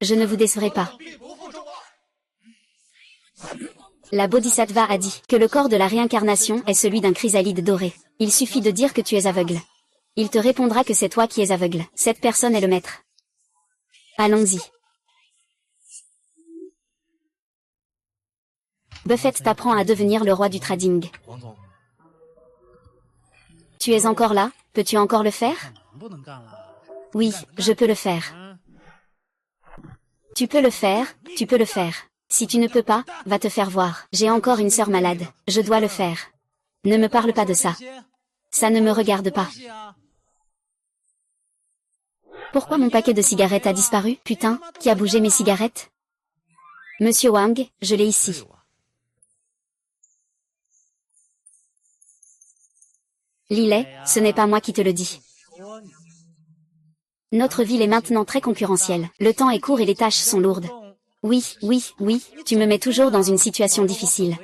Je ne vous décevrai pas. La Bodhisattva a dit que le corps de la réincarnation est celui d'un chrysalide doré. Il suffit de dire que tu es aveugle. Il te répondra que c'est toi qui es aveugle. Cette personne est le maître. Allons-y. Buffett t'apprend à devenir le roi du trading. Tu es encore là? Peux-tu encore le faire? Oui, je peux le faire. Tu peux le faire, tu peux le faire. Si tu ne peux pas, va te faire voir. J'ai encore une sœur malade. Je dois le faire. Ne me parle pas de ça. Ça ne me regarde pas. Pourquoi mon paquet de cigarettes a disparu? Putain, qui a bougé mes cigarettes? Monsieur Wang, je l'ai ici. Lillet, ce n'est pas moi qui te le dis. Notre ville est maintenant très concurrentielle. Le temps est court et les tâches sont lourdes. Oui, oui, oui, tu me mets toujours dans une situation difficile.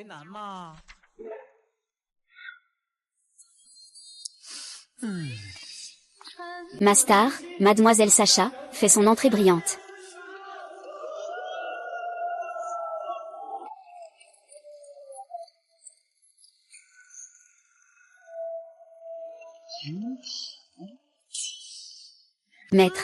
Ma star, Mademoiselle Sacha, fait son entrée brillante. Maître.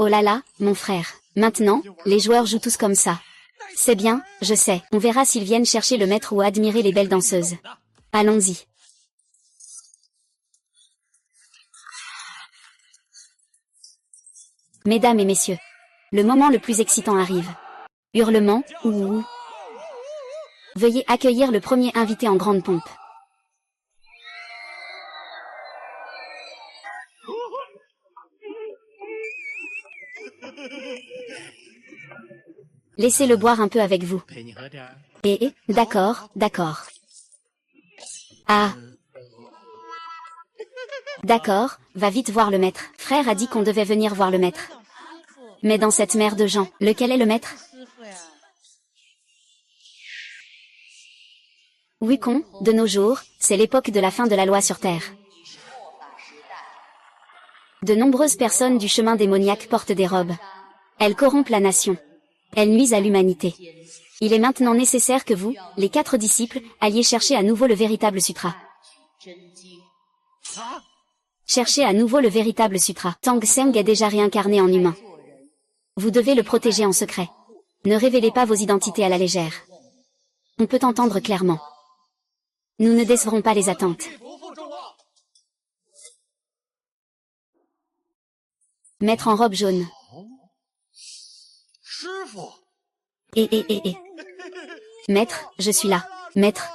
Oh là là, mon frère. Maintenant, les joueurs jouent tous comme ça. C'est bien, je sais. On verra s'ils viennent chercher le maître ou admirer les belles danseuses. Allons-y. Mesdames et messieurs, le moment le plus excitant arrive. Hurlement, ouh. Veuillez accueillir le premier invité en grande pompe. Laissez-le boire un peu avec vous. D'accord, d'accord. Ah. D'accord, va vite voir le maître. Frère a dit qu'on devait venir voir le maître. Mais dans cette mer de gens, lequel est le maître? Wukong, de nos jours, c'est l'époque de la fin de la loi sur Terre. De nombreuses personnes du chemin démoniaque portent des robes. Elles corrompent la nation. Elles nuisent à l'humanité. Il est maintenant nécessaire que vous, les 4 disciples, alliez chercher à nouveau le véritable sutra. Cherchez à nouveau le véritable sutra. Tang Seng est déjà réincarné en humain. Vous devez le protéger en secret. Ne révélez pas vos identités à la légère. On peut entendre clairement. Nous ne décevrons pas les attentes. Maître en robe jaune. Maître, je suis là. Maître,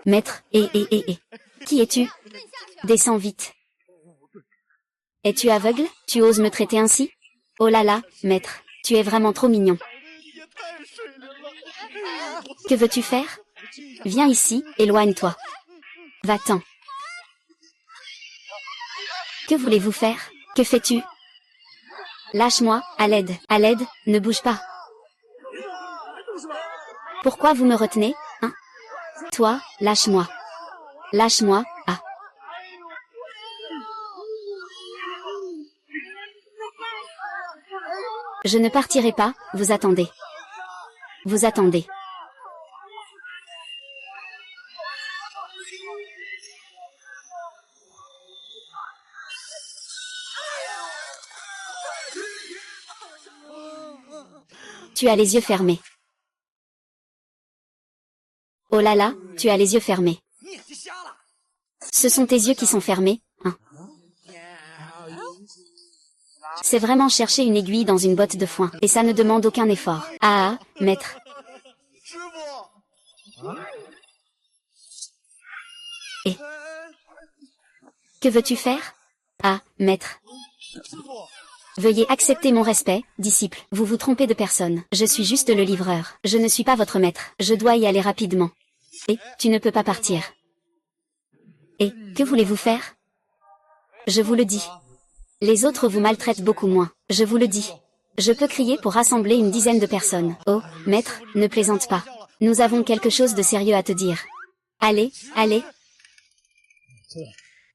Maître, Qui es-tu? Descends vite. Es-tu aveugle? Tu oses me traiter ainsi? Oh là là, maître, tu es vraiment trop mignon. Que veux-tu faire? Viens ici, éloigne-toi. Va-t'en. Que voulez-vous faire? Que fais-tu? Lâche-moi, à l'aide, ne bouge pas. Pourquoi vous me retenez, hein? Toi, lâche-moi. Lâche-moi, ah. Je ne partirai pas, vous attendez. Vous attendez. Tu as les yeux fermés. Oh là là, tu as les yeux fermés. Ce sont tes yeux qui sont fermés, hein? C'est vraiment chercher une aiguille dans une botte de foin, et ça ne demande aucun effort. Ah, maître. Et que veux-tu faire? Ah, maître. Veuillez accepter mon respect, disciple. Vous vous trompez de personne. Je suis juste le livreur. Je ne suis pas votre maître. Je dois y aller rapidement. Et, tu ne peux pas partir. Et, que voulez-vous faire? Je vous le dis. Les autres vous maltraitent beaucoup moins. Je vous le dis. Je peux crier pour rassembler une dizaine de personnes. Oh, maître, ne plaisante pas. Nous avons quelque chose de sérieux à te dire. Allez, allez.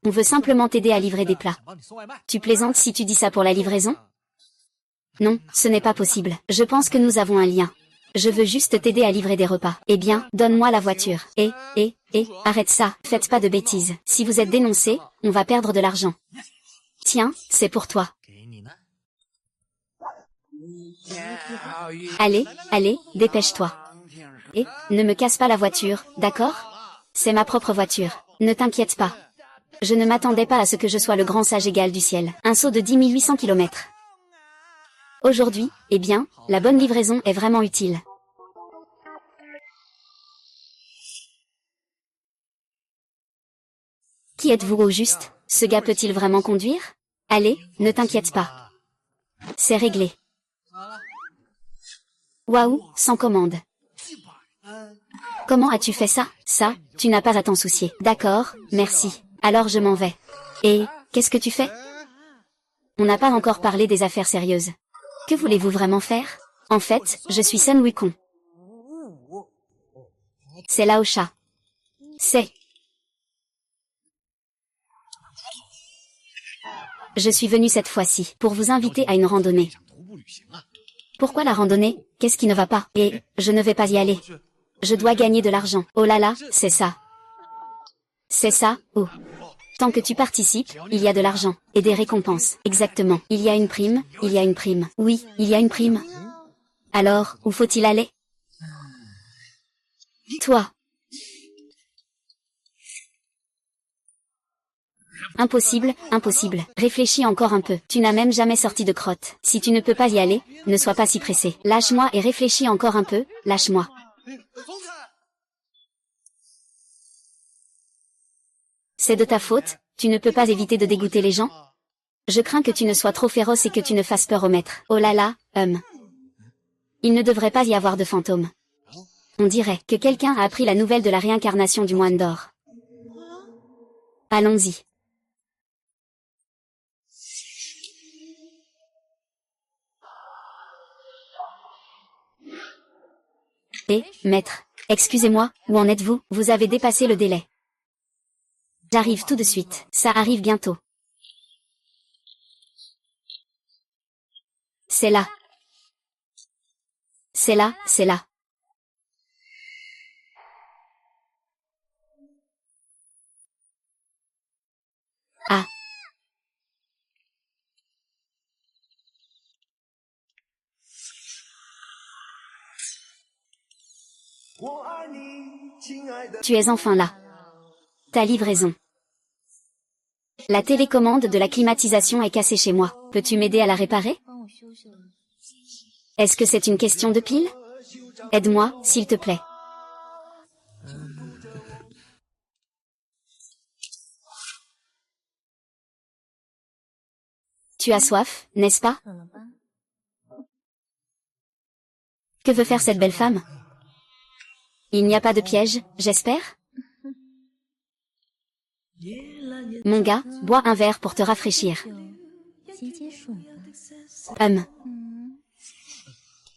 On veut simplement t'aider à livrer des plats. Tu plaisantes si tu dis ça pour la livraison? Non, ce n'est pas possible. Je pense que nous avons un lien. Je veux juste t'aider à livrer des repas. Eh bien, donne-moi la voiture. Arrête ça, faites pas de bêtises. Si vous êtes dénoncé, on va perdre de l'argent. Tiens, c'est pour toi. Allez, allez, dépêche-toi. Et, ne me casse pas la voiture, d'accord? C'est ma propre voiture. Ne t'inquiète pas. Je ne m'attendais pas à ce que je sois le grand sage égal du ciel. Un saut de 10 800 km. Aujourd'hui, eh bien, la bonne livraison est vraiment utile. Qui êtes-vous au juste? Ce gars peut-il vraiment conduire? Allez, ne t'inquiète pas. C'est réglé. Waouh, sans commande. Comment as-tu fait ça? Ça, tu n'as pas à t'en soucier. D'accord, merci. Alors je m'en vais. Et, qu'est-ce que tu fais? On n'a pas encore parlé des affaires sérieuses. Que voulez-vous vraiment faire? En fait, je suis Sun Wukong. C'est Lao Sha. C'est. Je suis venu cette fois-ci pour vous inviter à une randonnée. Pourquoi la randonnée? Qu'est-ce qui ne va pas? Et, je ne vais pas y aller. Je dois gagner de l'argent. Oh là là, c'est ça. C'est ça, oh. Tant que tu participes, il y a de l'argent. Et des récompenses. Exactement. Il y a une prime, il y a une prime. Oui, il y a une prime. Alors, où faut-il aller? Toi. Impossible, impossible. Réfléchis encore un peu. Tu n'as même jamais sorti de crotte. Si tu ne peux pas y aller, ne sois pas si pressé. Lâche-moi et réfléchis encore un peu, lâche-moi. C'est de ta faute, tu ne peux pas éviter de dégoûter les gens? Je crains que tu ne sois trop féroce et que tu ne fasses peur au maître. Oh là là, il ne devrait pas y avoir de fantômes. On dirait que quelqu'un a appris la nouvelle de la réincarnation du moine d'or. Allons-y. Maître, excusez-moi, où en êtes-vous? Vous avez dépassé le délai. J'arrive tout de suite, ça arrive bientôt. C'est là. C'est là, c'est là. Ah. Tu es enfin là. Ta livraison. La télécommande de la climatisation est cassée chez moi. Peux-tu m'aider à la réparer? Est-ce que c'est une question de pile? Aide-moi, s'il te plaît. Tu as soif, n'est-ce pas? Que veut faire cette belle femme? Il n'y a pas de piège, j'espère? Mon gars, bois un verre pour te rafraîchir.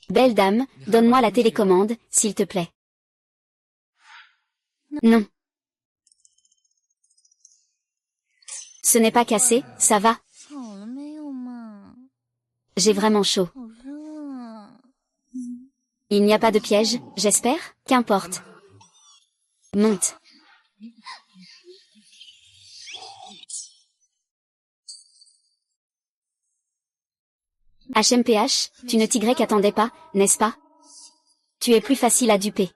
Belle dame, donne-moi la télécommande, s'il te plaît. Non. Ce n'est pas cassé, ça va? J'ai vraiment chaud. Il n'y a pas de piège, j'espère? Qu'importe. Monte. HMPH, tu ne t'y attendais pas, n'est-ce pas? Tu es plus facile à duper.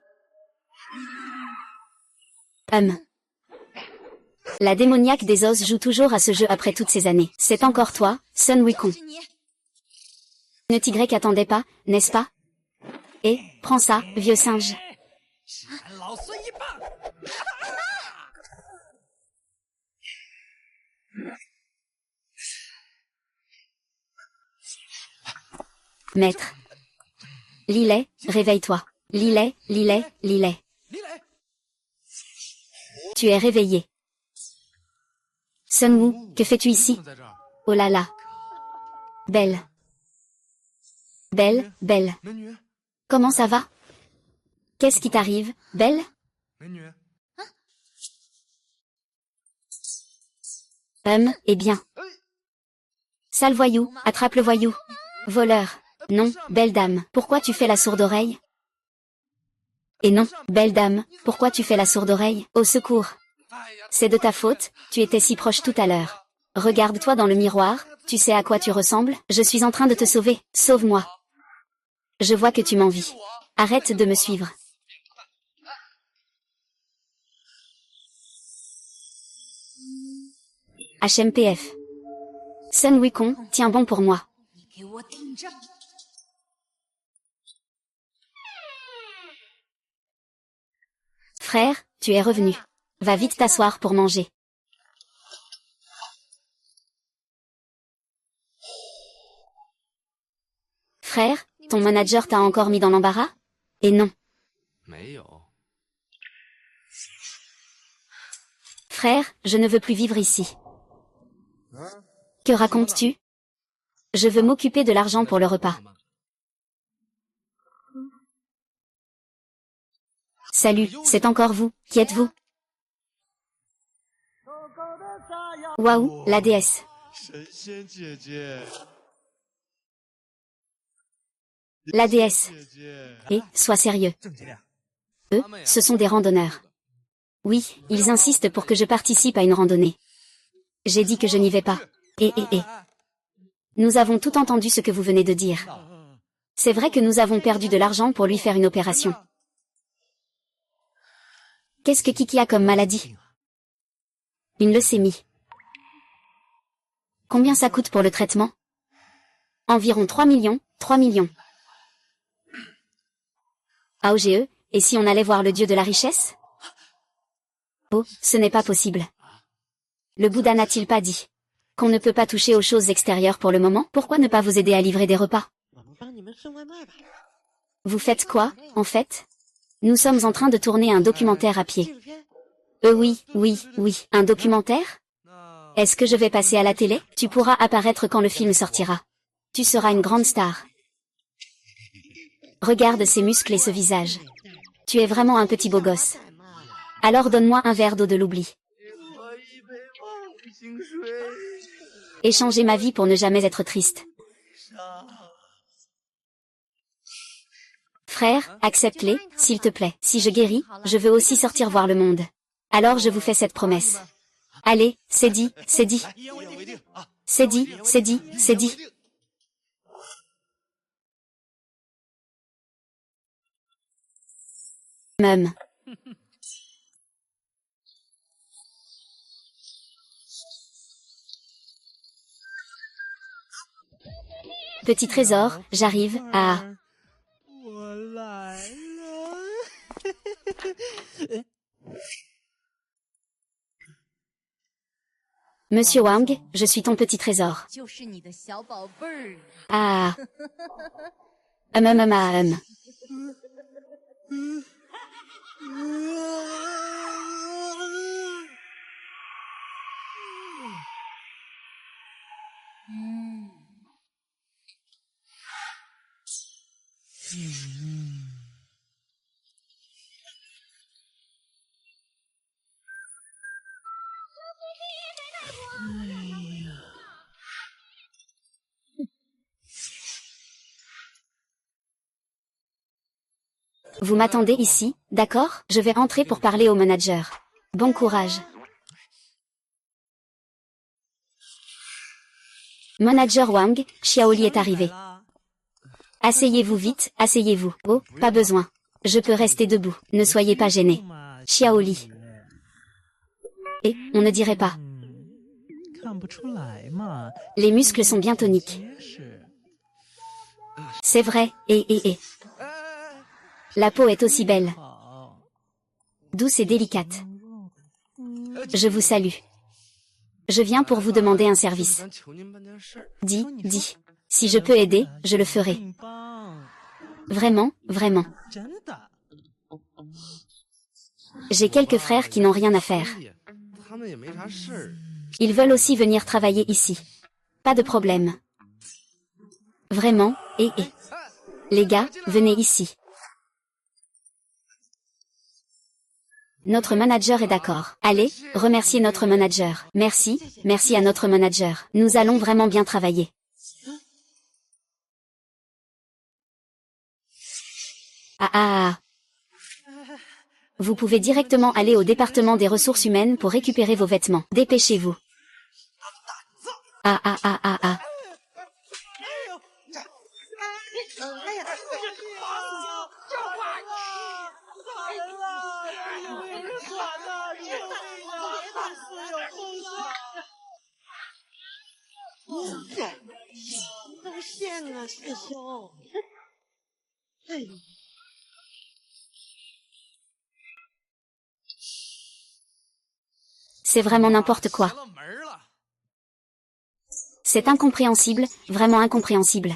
La démoniaque des os joue toujours à ce jeu après toutes ces années. C'est encore toi, Sun Wukong. Ne t'y attendais pas, n'est-ce pas? Et, prends ça, vieux singe. Maître. Lilet, réveille-toi. Lilet, Lilet, Lilet. Tu es réveillé. Sun Wu, que fais-tu ici? Oh là là. Belle. Belle, Belle. Comment ça va? Qu'est-ce qui t'arrive, Belle? Eh bien. Sale voyou, attrape le voyou. Voleur. Non, belle dame, pourquoi tu fais la sourde oreille? Et non, belle dame, pourquoi tu fais la sourde oreille? Au secours. C'est de ta faute, tu étais si proche tout à l'heure. Regarde-toi dans le miroir, tu sais à quoi tu ressembles? Je suis en train de te sauver, sauve-moi. Je vois que tu m'envies. Arrête de me suivre. HMPF. Sun Wukong, tiens bon pour moi. Frère, tu es revenu. Va vite t'asseoir pour manger. Frère, ton manager t'a encore mis dans l'embarras? Et non. Frère, je ne veux plus vivre ici. Que racontes-tu? Je veux m'occuper de l'argent pour le repas. Salut, c'est encore vous, qui êtes-vous? Waouh, la déesse. La déesse. Et, sois sérieux. Eux, ce sont des randonneurs. Oui, ils insistent pour que je participe à une randonnée. J'ai dit que je n'y vais pas. Et. Nous avons tout entendu ce que vous venez de dire. C'est vrai que nous avons perdu de l'argent pour lui faire une opération. Qu'est-ce que Kiki a comme maladie? Une leucémie. Combien ça coûte pour le traitement? Environ 3 millions, 3 millions. AOGE, et si on allait voir le dieu de la richesse? Oh, ce n'est pas possible. Le Bouddha n'a-t-il pas dit qu'on ne peut pas toucher aux choses extérieures pour le moment? Pourquoi ne pas vous aider à livrer des repas? Vous faites quoi, en fait? Nous sommes en train de tourner un documentaire à pied. Oui, un documentaire? Est-ce que je vais passer à la télé? Tu pourras apparaître quand le film sortira. Tu seras une grande star. Regarde ces muscles et ce visage. Tu es vraiment un petit beau gosse. Alors donne-moi un verre d'eau de l'oubli. Échanger ma vie pour ne jamais être triste. Frère, accepte-les, s'il te plaît. Si je guéris, je veux aussi sortir voir le monde. Alors je vous fais cette promesse. Allez, c'est dit, c'est dit. C'est dit, c'est dit, c'est dit. Mum. Petit trésor, j'arrive à... Monsieur Wang, je suis ton petit trésor. Ah. Vous m'attendez ici, d'accord? Je vais rentrer pour parler au manager. Bon courage. Manager Wang, Xiaoli est arrivé. Asseyez-vous vite, asseyez-vous. Oh, pas besoin. Je peux rester debout, ne soyez pas gêné. Xiaoli. Et, on ne dirait pas. Les muscles sont bien toniques. C'est vrai, et. La peau est aussi belle. Douce et délicate. Je vous salue. Je viens pour vous demander un service. Dis. Si je peux aider, je le ferai. Vraiment. J'ai quelques frères qui n'ont rien à faire. Ils veulent aussi venir travailler ici. Pas de problème. Vraiment, et. Les gars, venez ici. Notre manager est d'accord. Allez, remerciez notre manager. Merci, merci à notre manager. Nous allons vraiment bien travailler. Ah ah ah. Vous pouvez directement aller au département des ressources humaines pour récupérer vos vêtements. Dépêchez-vous. Ah ah ah ah ah. C'est vraiment n'importe quoi. C'est incompréhensible, vraiment incompréhensible.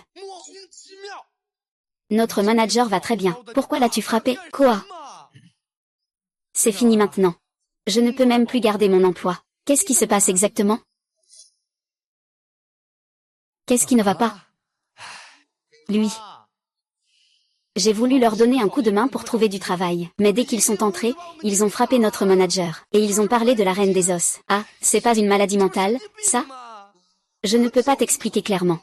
Notre manager va très bien. Pourquoi l'as-tu frappé? Quoi? C'est fini maintenant. Je ne peux même plus garder mon emploi. Qu'est-ce qui se passe exactement? Qu'est-ce qui ne va pas? Lui. J'ai voulu leur donner un coup de main pour trouver du travail. Mais dès qu'ils sont entrés, ils ont frappé notre manager. Et ils ont parlé de la reine des os. Ah, c'est pas une maladie mentale, ça? Je ne peux pas t'expliquer clairement.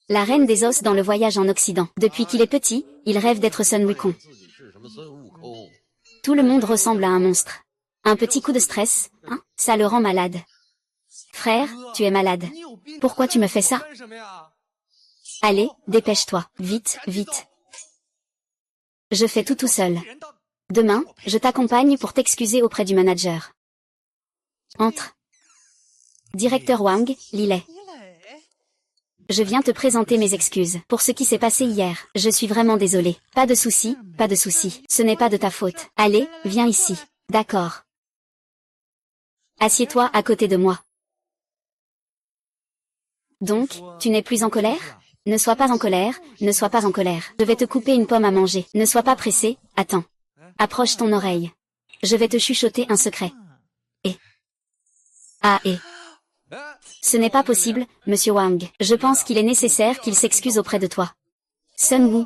La reine des os dans le voyage en Occident. Depuis qu'il est petit, il rêve d'être Sun Wukong. Tout le monde ressemble à un monstre. Un petit coup de stress, hein, ça le rend malade. Frère, tu es malade. Pourquoi tu me fais ça? Allez, dépêche-toi, vite, vite. Je fais tout seul. Demain, je t'accompagne pour t'excuser auprès du manager. Entre. Directeur Wang, Lillet. Je viens te présenter mes excuses pour ce qui s'est passé hier. Je suis vraiment désolé. Pas de souci, pas de souci. Ce n'est pas de ta faute. Allez, viens ici. D'accord. Assieds-toi à côté de moi. Donc, tu n'es plus en colère? Ne sois pas en colère, ne sois pas en colère. Je vais te couper une pomme à manger. Ne sois pas pressé, attends. Approche ton oreille. Je vais te chuchoter un secret. Et... Ce n'est pas possible, Monsieur Wang. Je pense qu'il est nécessaire qu'il s'excuse auprès de toi. Sun Wu,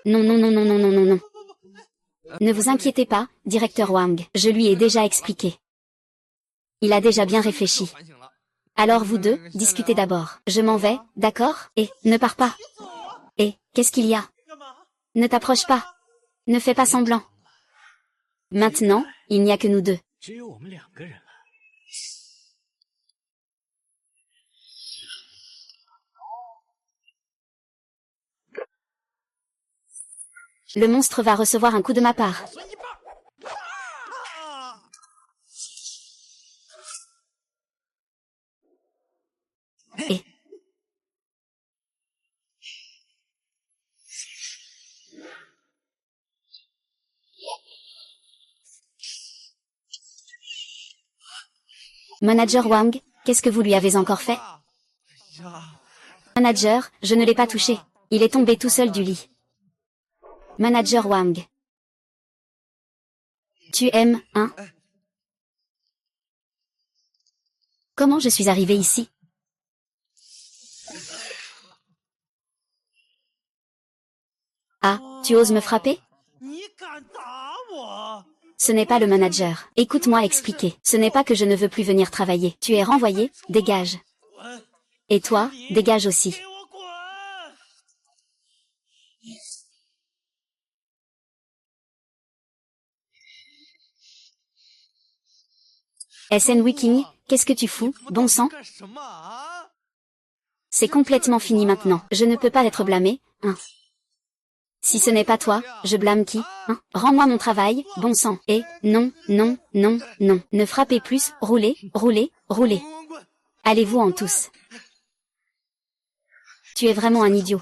Non non non non non non non non. Ne vous inquiétez pas, directeur Wang. Je lui ai déjà expliqué. Il a déjà bien réfléchi. Alors vous deux, discutez d'abord. Je m'en vais, d'accord? Et, ne pars pas. Et, qu'est-ce qu'il y a? Ne t'approche pas. Ne fais pas semblant. Maintenant, il n'y a que nous deux. Le monstre va recevoir un coup de ma part. Et... Manager Wang, qu'est-ce que vous lui avez encore fait? Manager, je ne l'ai pas touché. Il est tombé tout seul du lit. Manager Wang. Tu aimes, hein? Comment je suis arrivé ici? Ah, tu oses me frapper? Ce n'est pas le manager. Écoute-moi expliquer. Ce n'est pas que je ne veux plus venir travailler. Tu es renvoyé, dégage. Et toi, dégage aussi. SN Wiking, qu'est-ce que tu fous, bon sang? C'est complètement fini maintenant. Je ne peux pas être blâmé, hein. Si ce n'est pas toi, je blâme qui, hein? Rends-moi mon travail, bon sang. Et, non, non, non, non. Ne frappez plus, roulez, roulez, roulez. Allez-vous-en tous. Tu es vraiment un idiot.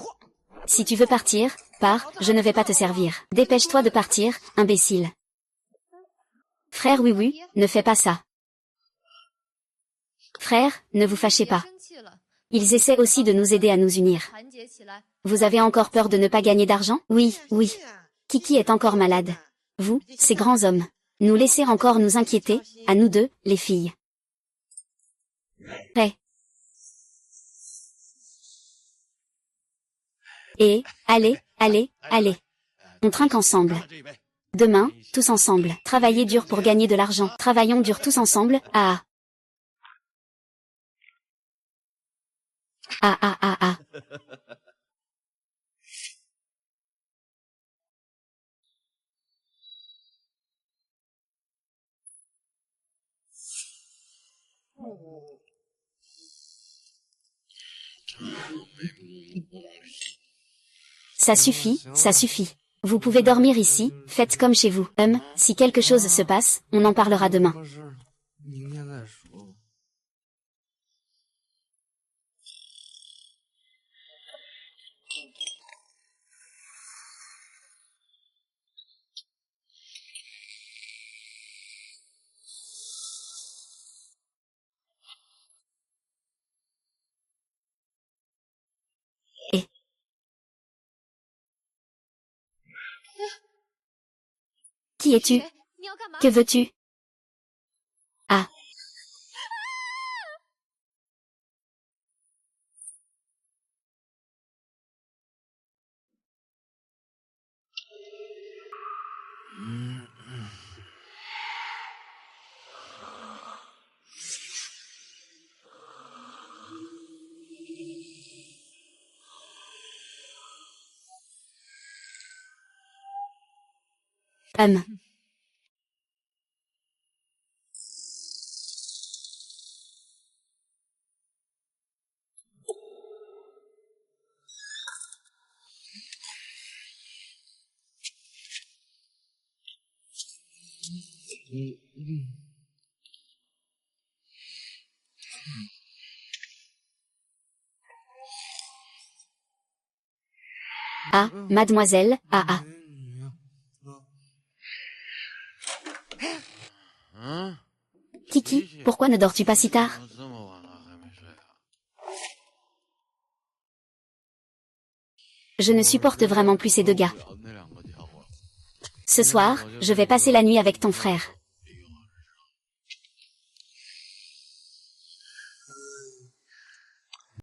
Si tu veux partir, pars, je ne vais pas te servir. Dépêche-toi de partir, imbécile. Frère oui, ne fais pas ça. Frère, ne vous fâchez pas. Ils essaient aussi de nous aider à nous unir. Vous avez encore peur de ne pas gagner d'argent? Oui, oui. Kiki est encore malade. Vous, ces grands hommes, nous laissez encore nous inquiéter, à nous deux, les filles. Prêt. Et, allez, allez, allez. On trinque ensemble. Demain, tous ensemble. Travaillez dur pour gagner de l'argent. Travaillons dur tous ensemble. Ah. Ah ah ah ah. Ça suffit, ça suffit. Vous pouvez dormir ici, faites comme chez vous. Si quelque chose se passe, on en parlera demain. Et qui es-tu? Que veux-tu? Ah. Ah, mademoiselle, ah ah. Kiki, pourquoi ne dors-tu pas si tard? Je ne supporte vraiment plus ces deux gars. Ce soir, je vais passer la nuit avec ton frère.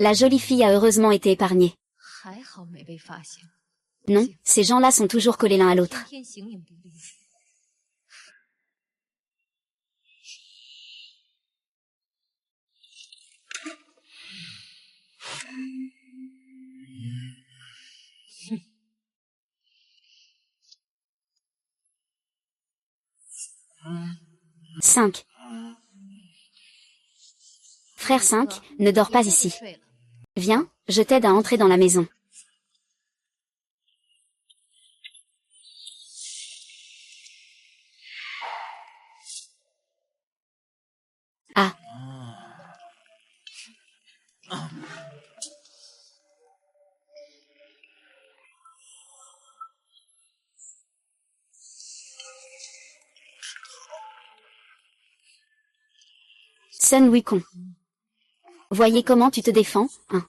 La jolie fille a heureusement été épargnée. Non, ces gens-là sont toujours collés l'un à l'autre. Cinq. Frère 5, ne dors pas ici. Viens, je t'aide à entrer dans la maison. Ah. Sun Wukong. Voyez comment tu te défends, hein.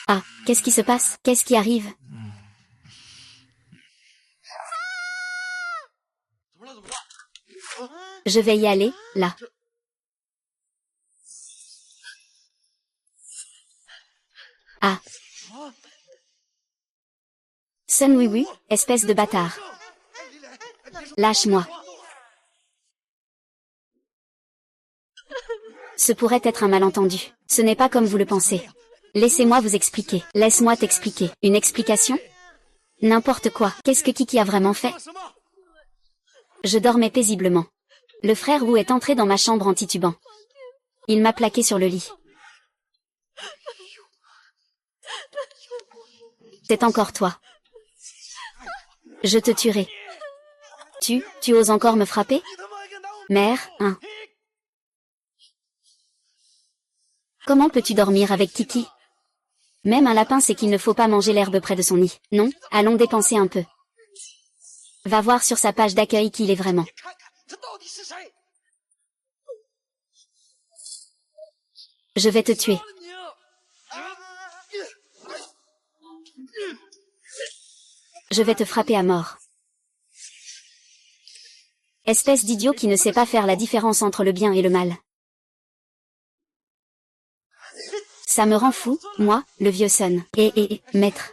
Ah, qu'est-ce qui se passe? Qu'est-ce qui arrive? Je vais y aller, là. Ah. Sun Wiwi, espèce de bâtard. Lâche-moi. Ce pourrait être un malentendu. Ce n'est pas comme vous le pensez. Laissez-moi vous expliquer. Laisse-moi t'expliquer. Une explication? N'importe quoi. Qu'est-ce que Kiki a vraiment fait? Je dormais paisiblement. Le frère Wu est entré dans ma chambre en titubant. Il m'a plaqué sur le lit. C'est encore toi. Je te tuerai. Tu oses encore me frapper? Mère, hein. Comment peux-tu dormir avec Kiki? Même un lapin sait qu'il ne faut pas manger l'herbe près de son nid. Non, allons dépenser un peu. Va voir sur sa page d'accueil qui il est vraiment. Je vais te tuer. je vais te frapper à mort. Espèce d'idiot qui ne sait pas faire la différence entre le bien et le mal. Ça me rend fou, moi, le vieux Sun. Maître.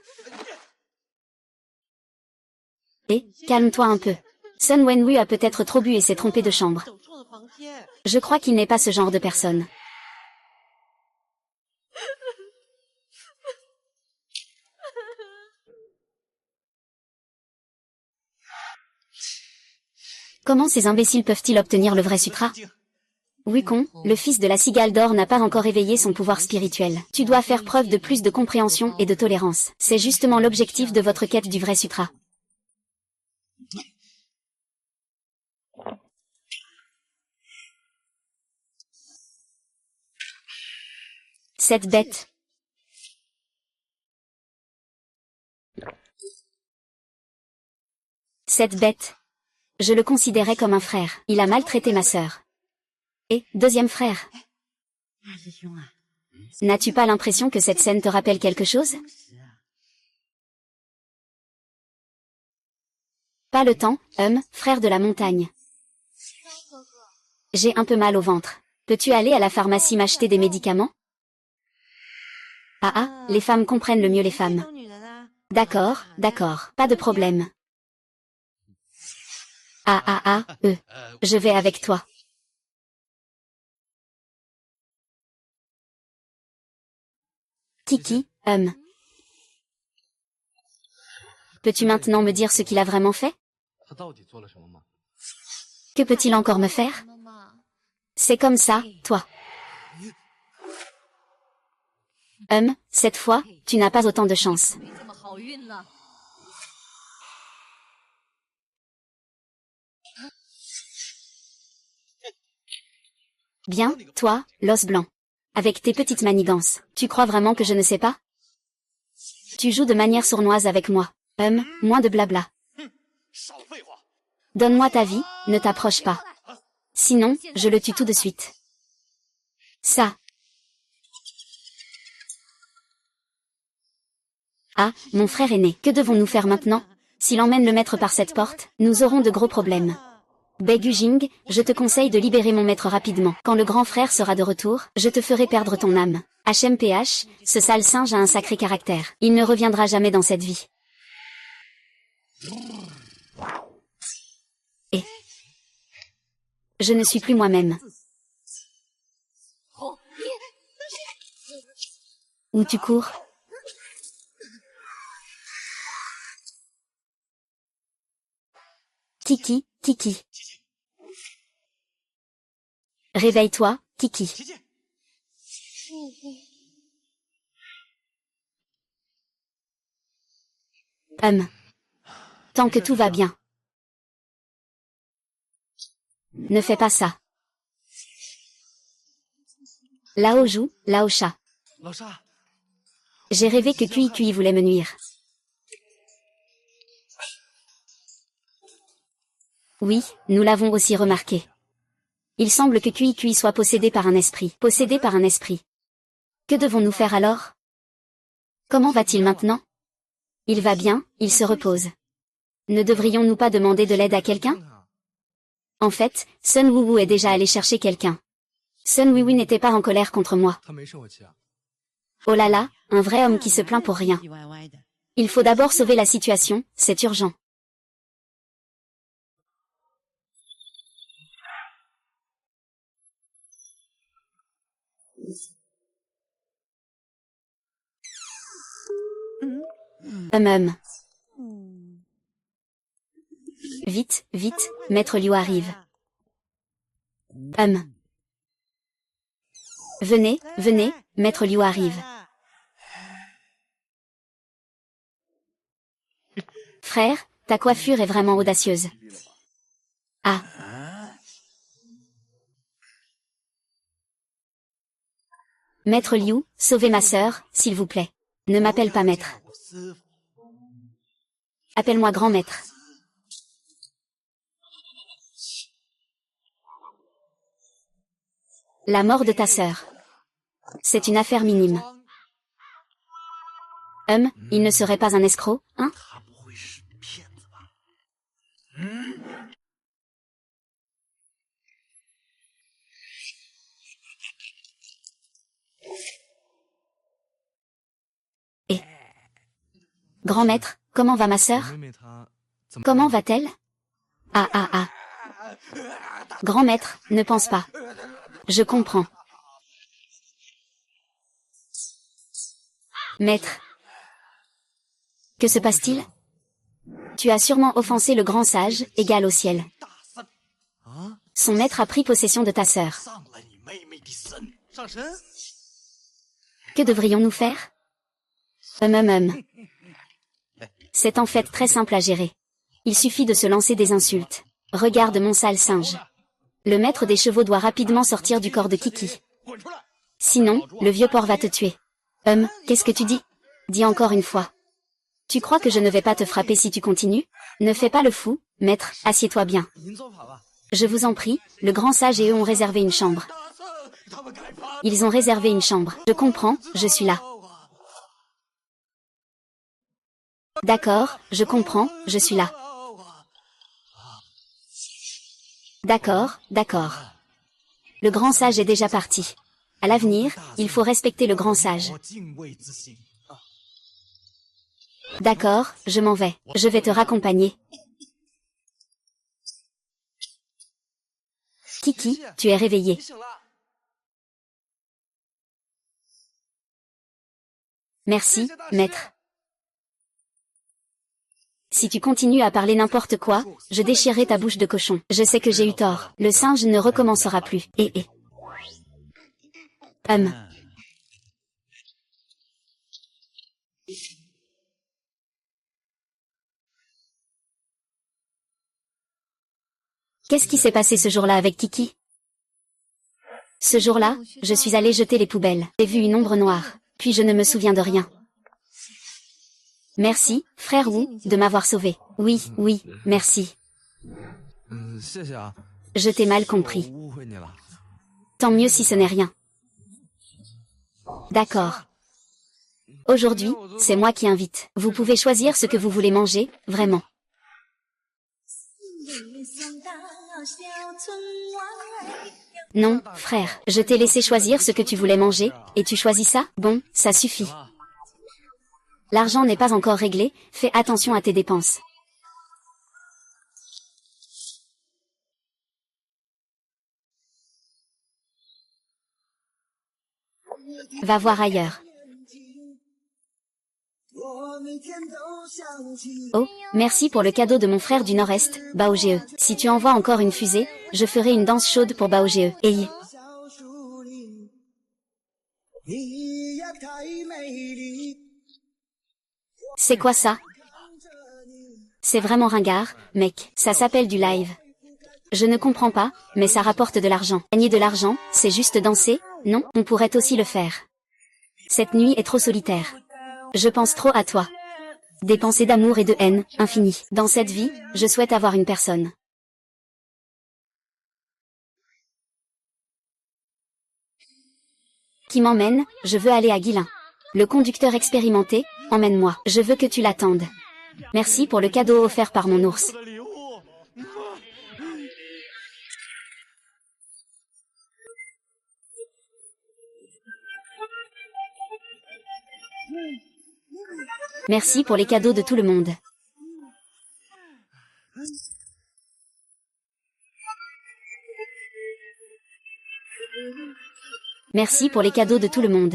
Calme-toi un peu. Sun Wenwu a peut-être trop bu et s'est trompé de chambre. Je crois qu'il n'est pas ce genre de personne. Comment ces imbéciles peuvent-ils obtenir le vrai sutra? Wukong, le fils de la cigale d'or n'a pas encore éveillé son pouvoir spirituel. Tu dois faire preuve de plus de compréhension et de tolérance. C'est justement l'objectif de votre quête du vrai sutra. Cette bête. Cette bête. Je le considérais comme un frère. Il a maltraité ma sœur. Et, deuxième frère. N'as-tu pas l'impression que cette scène te rappelle quelque chose? Pas le temps, frère de la montagne. J'ai un peu mal au ventre. Peux-tu aller à la pharmacie m'acheter des médicaments? Les femmes comprennent le mieux les femmes. D'accord, pas de problème. Je vais avec toi. Kiki, Peux-tu maintenant me dire ce qu'il a vraiment fait? Que peut-il encore me faire? C'est comme ça, toi. Cette fois, tu n'as pas autant de chance. Bien, toi, l'os blanc. Avec tes petites manigances, tu crois vraiment que je ne sais pas? Tu joues de manière sournoise avec moi. Moins de blabla. Donne-moi ta vie, ne t'approche pas. Sinon, je le tue tout de suite. Ça. Mon frère aîné, que devons-nous faire maintenant? S'il emmène le maître par cette porte, nous aurons de gros problèmes. Begu Jing, je te conseille de libérer mon maître rapidement. Quand le grand frère sera de retour, je te ferai perdre ton âme. HMPH, ce sale singe a un sacré caractère. Il ne reviendra jamais dans cette vie. Et je ne suis plus moi-même. Où tu cours? Kiki, Kiki. Réveille-toi, Kiki. Tant que tout va bien. Ne fais pas ça. Lao joue, Lao chat. J'ai rêvé que Kui Kui voulait me nuire. Oui, nous l'avons aussi remarqué. Il semble que Kui Kui soit possédé par un esprit. Possédé par un esprit. Que devons-nous faire alors? Comment va-t-il maintenant? Il va bien, il se repose. Ne devrions-nous pas demander de l'aide à quelqu'un? En fait, Sun Wuwu est déjà allé chercher quelqu'un. Sun Wuwu n'était pas en colère contre moi. Oh là là, un vrai homme qui se plaint pour rien. Il faut d'abord sauver la situation, c'est urgent. Vite, vite, Maître Liu arrive. Venez, venez, Maître Liu arrive. Frère, ta coiffure est vraiment audacieuse. Maître Liu, sauvez ma sœur, s'il vous plaît. Ne m'appelle pas maître. Appelle-moi grand maître. La mort de ta sœur. C'est une affaire minime. Il ne serait pas un escroc, hein? Grand maître, comment va ma sœur? Comment va-t-elle? Ah ah ah. Grand maître, ne pense pas. Je comprends. Maître. Que se passe-t-il? Tu as sûrement offensé le grand sage, égal au ciel. Son maître a pris possession de ta sœur. Que devrions-nous faire? C'est en fait très simple à gérer. Il suffit de se lancer des insultes. Regarde mon sale singe. Le maître des chevaux doit rapidement sortir du corps de Kiki. Sinon, le vieux porc va te tuer. Qu'est-ce que tu dis? Dis encore une fois. Tu crois que je ne vais pas te frapper si tu continues? Ne fais pas le fou, maître, assieds-toi bien. Je vous en prie, le grand sage et eux ont réservé une chambre. Ils ont réservé une chambre. Je comprends, je suis là. D'accord, je comprends, je suis là. D'accord, d'accord. Le grand sage est déjà parti. À l'avenir, il faut respecter le grand sage. D'accord, je m'en vais. Je vais te raccompagner. Kiki, tu es réveillé. Merci, maître. Si tu continues à parler n'importe quoi, je déchirerai ta bouche de cochon. Je sais que j'ai eu tort. Le singe ne recommencera plus. Qu'est-ce qui s'est passé ce jour-là avec Kiki? Ce jour-là, je suis allée jeter les poubelles. J'ai vu une ombre noire, puis je ne me souviens de rien. Merci, frère Wu, de m'avoir sauvé. Oui, oui, merci. Je t'ai mal compris. Tant mieux si ce n'est rien. D'accord. Aujourd'hui, c'est moi qui invite. Vous pouvez choisir ce que vous voulez manger, vraiment. Non, frère, je t'ai laissé choisir ce que tu voulais manger, et tu choisis ça? Bon, ça suffit. L'argent n'est pas encore réglé, fais attention à tes dépenses. Va voir ailleurs. Oh, merci pour le cadeau de mon frère du Nord-Est, Baogee. Si tu envoies encore une fusée, je ferai une danse chaude pour Baogee. Hey. C'est quoi ça? C'est vraiment ringard, mec, ça s'appelle du live. Je ne comprends pas, mais ça rapporte de l'argent. Gagner de l'argent, c'est juste danser? Non, on pourrait aussi le faire. Cette nuit est trop solitaire. Je pense trop à toi. Des pensées d'amour et de haine, infinies. Dans cette vie, je souhaite avoir une personne. Qui m'emmène, je veux aller à Guilin. Le conducteur expérimenté, emmène-moi. Je veux que tu l'attendes. Merci pour le cadeau offert par mon ours. Merci pour les cadeaux de tout le monde. Merci pour les cadeaux de tout le monde.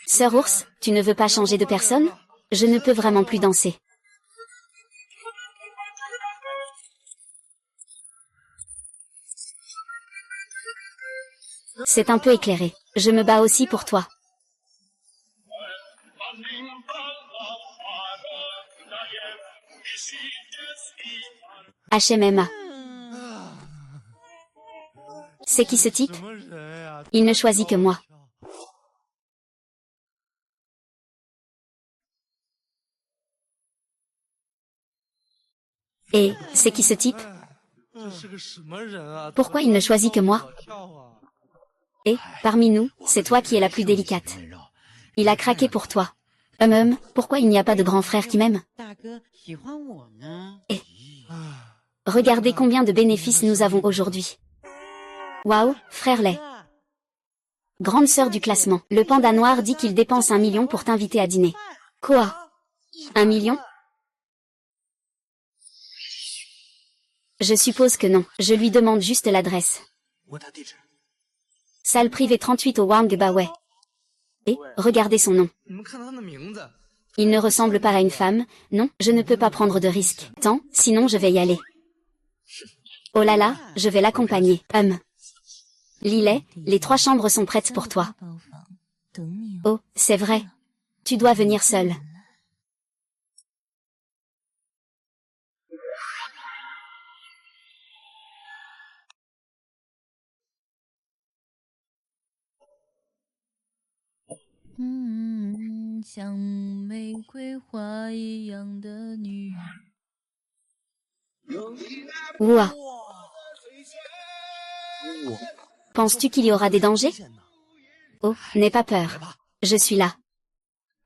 Sœur ours, tu ne veux pas changer de personne? Je ne peux vraiment plus danser. C'est un peu éclairé. Je me bats aussi pour toi. HMMA. C'est qui ce type? Il ne choisit que moi. Et, C'est qui ce type? Pourquoi il ne choisit que moi? Et, parmi nous, c'est toi qui es la plus délicate. Il a craqué pour toi. Pourquoi il n'y a pas de grand frère qui m'aime? Et, regardez combien de bénéfices nous avons aujourd'hui. Waouh, frère Lay. Grande sœur du classement. Le panda noir dit qu'il dépense 1 million pour t'inviter à dîner. Quoi? 1 million? Je suppose que non. Je lui demande juste l'adresse. Salle privée 38 au Wangbaowei. Et, regardez son nom. Il ne ressemble pas à une femme, non, je ne peux pas prendre de risques. Tant, sinon je vais y aller. Oh là là, je vais l'accompagner. Lillet, les 3 chambres sont prêtes pour toi. Oh, c'est vrai. Tu dois venir seul. Ouah. Penses-tu qu'il y aura des dangers? Oh, n'aie pas peur. Je suis là.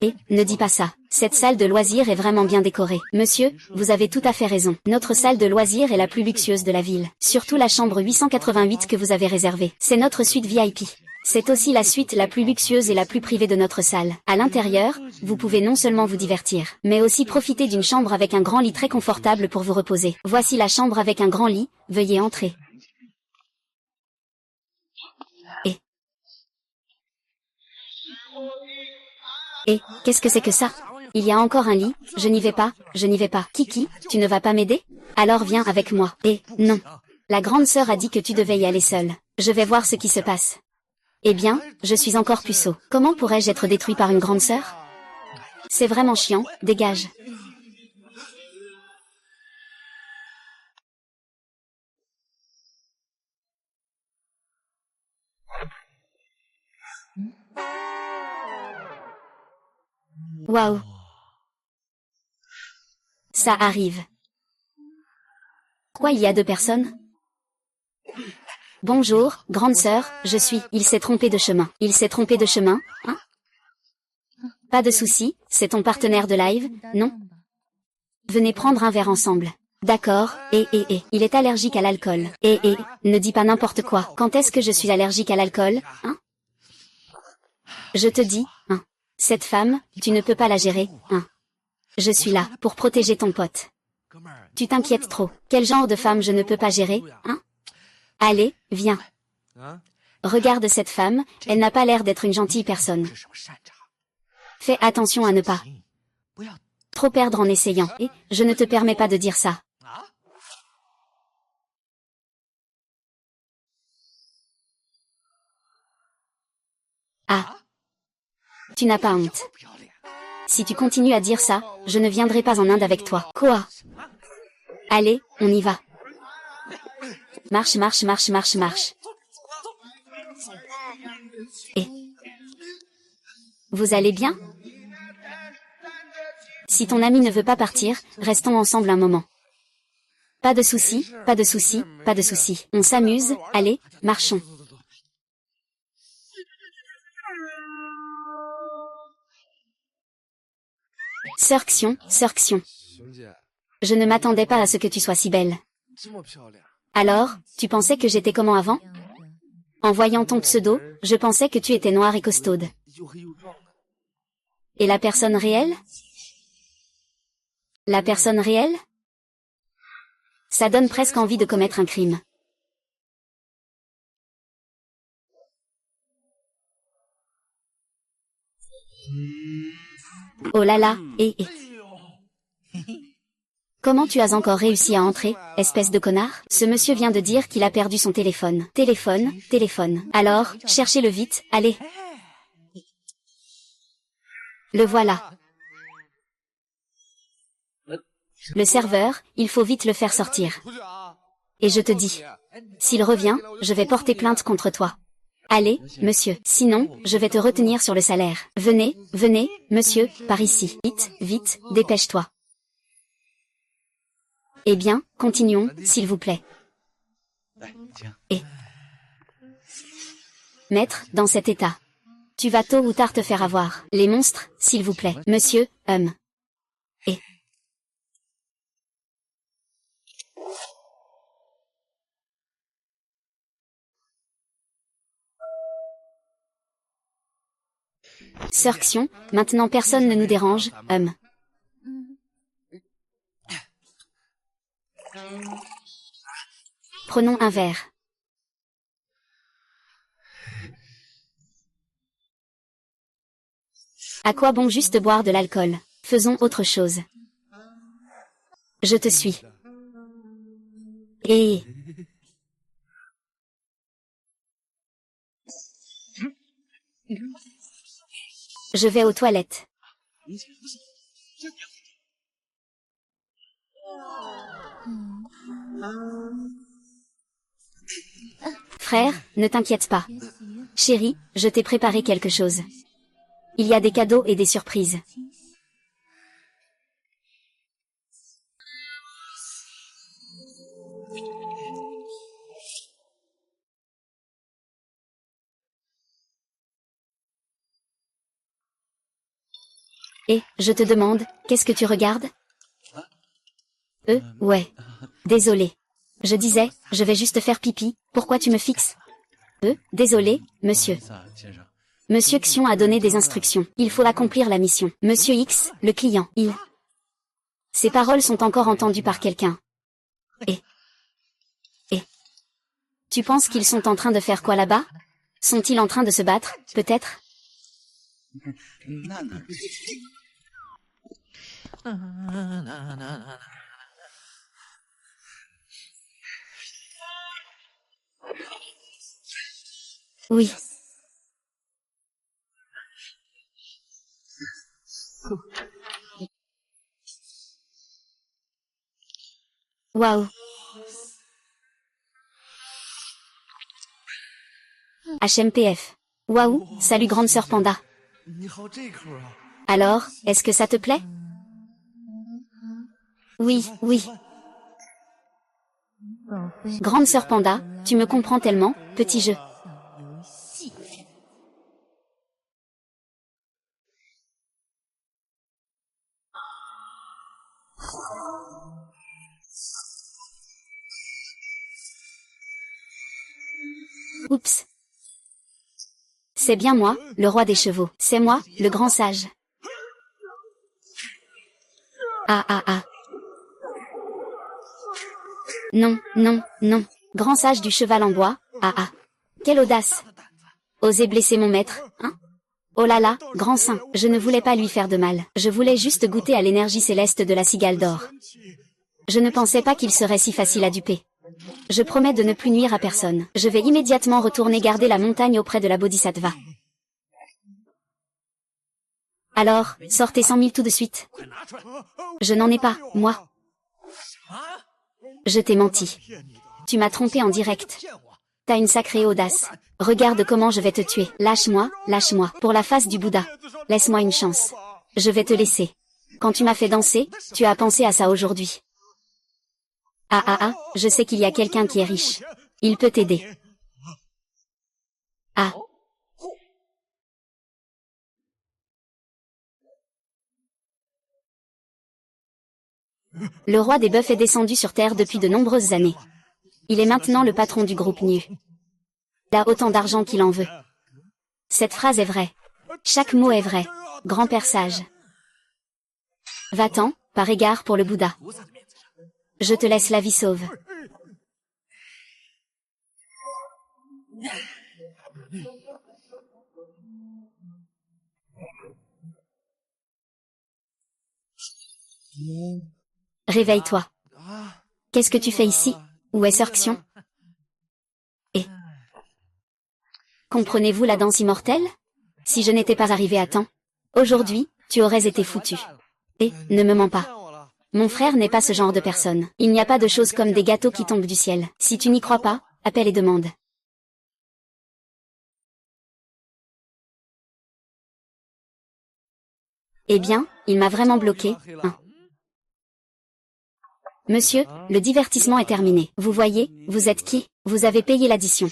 Et, ne dis pas ça. Cette salle de loisirs est vraiment bien décorée. Monsieur, vous avez tout à fait raison. Notre salle de loisirs est la plus luxueuse de la ville. Surtout la chambre 888 que vous avez réservée. C'est notre suite VIP. C'est aussi la suite la plus luxueuse et la plus privée de notre salle. À l'intérieur, vous pouvez non seulement vous divertir, mais aussi profiter d'une chambre avec un grand lit très confortable pour vous reposer. Voici la chambre avec un grand lit, veuillez entrer. Et, qu'est-ce que c'est que ça? Il y a encore un lit, je n'y vais pas, je n'y vais pas. Kiki, tu ne vas pas m'aider? Alors viens avec moi. Et, non. La grande sœur a dit que tu devais y aller seule. Je vais voir ce qui se passe. Eh bien, je suis encore puceau. Comment pourrais-je être détruit par une grande sœur? C'est vraiment chiant, dégage. Waouh. Ça arrive. Quoi, il y a 2 personnes? Bonjour, grande sœur, je suis... Il s'est trompé de chemin. Il s'est trompé de chemin, hein? Pas de souci, c'est ton partenaire de live, non? Venez prendre un verre ensemble. D'accord, il est allergique à l'alcool. Ne dis pas n'importe quoi. Quand est-ce que je suis allergique à l'alcool, hein? Je te dis, hein. Cette femme, tu ne peux pas la gérer, hein. Je suis là, pour protéger ton pote. Tu t'inquiètes trop. Quel genre de femme je ne peux pas gérer, hein? Allez, viens. Regarde cette femme, elle n'a pas l'air d'être une gentille personne. Fais attention à ne pas trop perdre en essayant. Et, je ne te permets pas de dire ça. Ah. Tu n'as pas honte. Si tu continues à dire ça, je ne viendrai pas en Inde avec toi. Quoi? Allez, on y va. Marche, marche, marche, marche, marche. Et vous allez bien? Si ton ami ne veut pas partir, restons ensemble un moment. Pas de souci, pas de souci, pas de souci. On s'amuse, allez, marchons. Sœur Xion, Sœur Xion. Je ne m'attendais pas à ce que tu sois si belle. Alors, tu pensais que j'étais comment avant? En voyant ton pseudo, je pensais que tu étais noire et costaude. Et la personne réelle? La personne réelle? Ça donne presque envie de commettre un crime. Oh là là, Comment tu as encore réussi à entrer, espèce de connard? Ce monsieur vient de dire qu'il a perdu son téléphone. Téléphone. Alors, cherchez-le vite, allez. Le voilà. Le serveur, il faut vite le faire sortir. Et je te dis, s'il revient, je vais porter plainte contre toi. Allez, monsieur, sinon, je vais te retenir sur le salaire. Venez, monsieur, par ici. Vite, dépêche-toi. Eh bien, continuons, s'il vous plaît. Et maître, dans cet état. Tu vas tôt ou tard te faire avoir. Les monstres, s'il vous plaît. Monsieur, Et Sœur Xion, maintenant personne ne nous dérange, Prenons un verre. À quoi bon juste boire de l'alcool? Faisons autre chose. Je te suis. Et je vais aux toilettes. Frère, ne t'inquiète pas. Chérie, je t'ai préparé quelque chose. Il y a des cadeaux et des surprises. Et, je te demande, qu'est-ce que tu regardes? Ouais. Désolé. Je disais, je vais juste faire pipi, pourquoi tu me fixes? Désolé, monsieur. Monsieur Xion a donné des instructions. Il faut accomplir la mission. Monsieur X, le client, Ces paroles sont encore entendues par quelqu'un. Et tu penses qu'ils sont en train de faire quoi là-bas? Sont-ils en train de se battre, peut-être? Oui. Waouh. HMPF. Waouh, salut grande sœur Panda. Alors, est-ce que ça te plaît? Oui, oui. Grande sœur Panda, tu me comprends tellement, petit jeu. Oups. C'est bien moi, le roi des chevaux. C'est moi, le grand sage. Ah ah ah. Non, non, non. Grand sage du cheval en bois, ah ah. Quelle audace. Oser blesser mon maître, hein? Oh là là, grand saint, je ne voulais pas lui faire de mal. Je voulais juste goûter à l'énergie céleste de la cigale d'or. Je ne pensais pas qu'il serait si facile à duper. Je promets de ne plus nuire à personne. Je vais immédiatement retourner garder la montagne auprès de la Bodhisattva. Alors, sortez 100 000 tout de suite. Je n'en ai pas, moi. Je t'ai menti. Tu m'as trompé en direct. T'as une sacrée audace. Regarde comment je vais te tuer. Lâche-moi, lâche-moi. Pour la face du Bouddha. Laisse-moi une chance. Je vais te laisser. Quand tu m'as fait danser, tu as pensé à ça aujourd'hui. Ah ah ah, je sais qu'il y a quelqu'un qui est riche. Il peut t'aider. Ah. Le roi des bœufs est descendu sur Terre depuis de nombreuses années. Il est maintenant le patron du groupe Nu. Il a autant d'argent qu'il en veut. Cette phrase est vraie. Chaque mot est vrai. Grand-père sage. Va-t'en, par égard pour le Bouddha. Je te laisse la vie sauve. Réveille-toi. Qu'est-ce que tu fais ici? Où est Sœur Xion? Et comprenez-vous la danse immortelle? Si je n'étais pas arrivé à temps, aujourd'hui, tu aurais été foutu. Et, ne me mens pas. Mon frère n'est pas ce genre de personne. Il n'y a pas de choses comme des gâteaux qui tombent du ciel. Si tu n'y crois pas, appelle et demande. Eh bien, il m'a vraiment bloqué, hein. Monsieur, le divertissement est terminé. Vous voyez, vous êtes qui? Vous avez payé l'addition.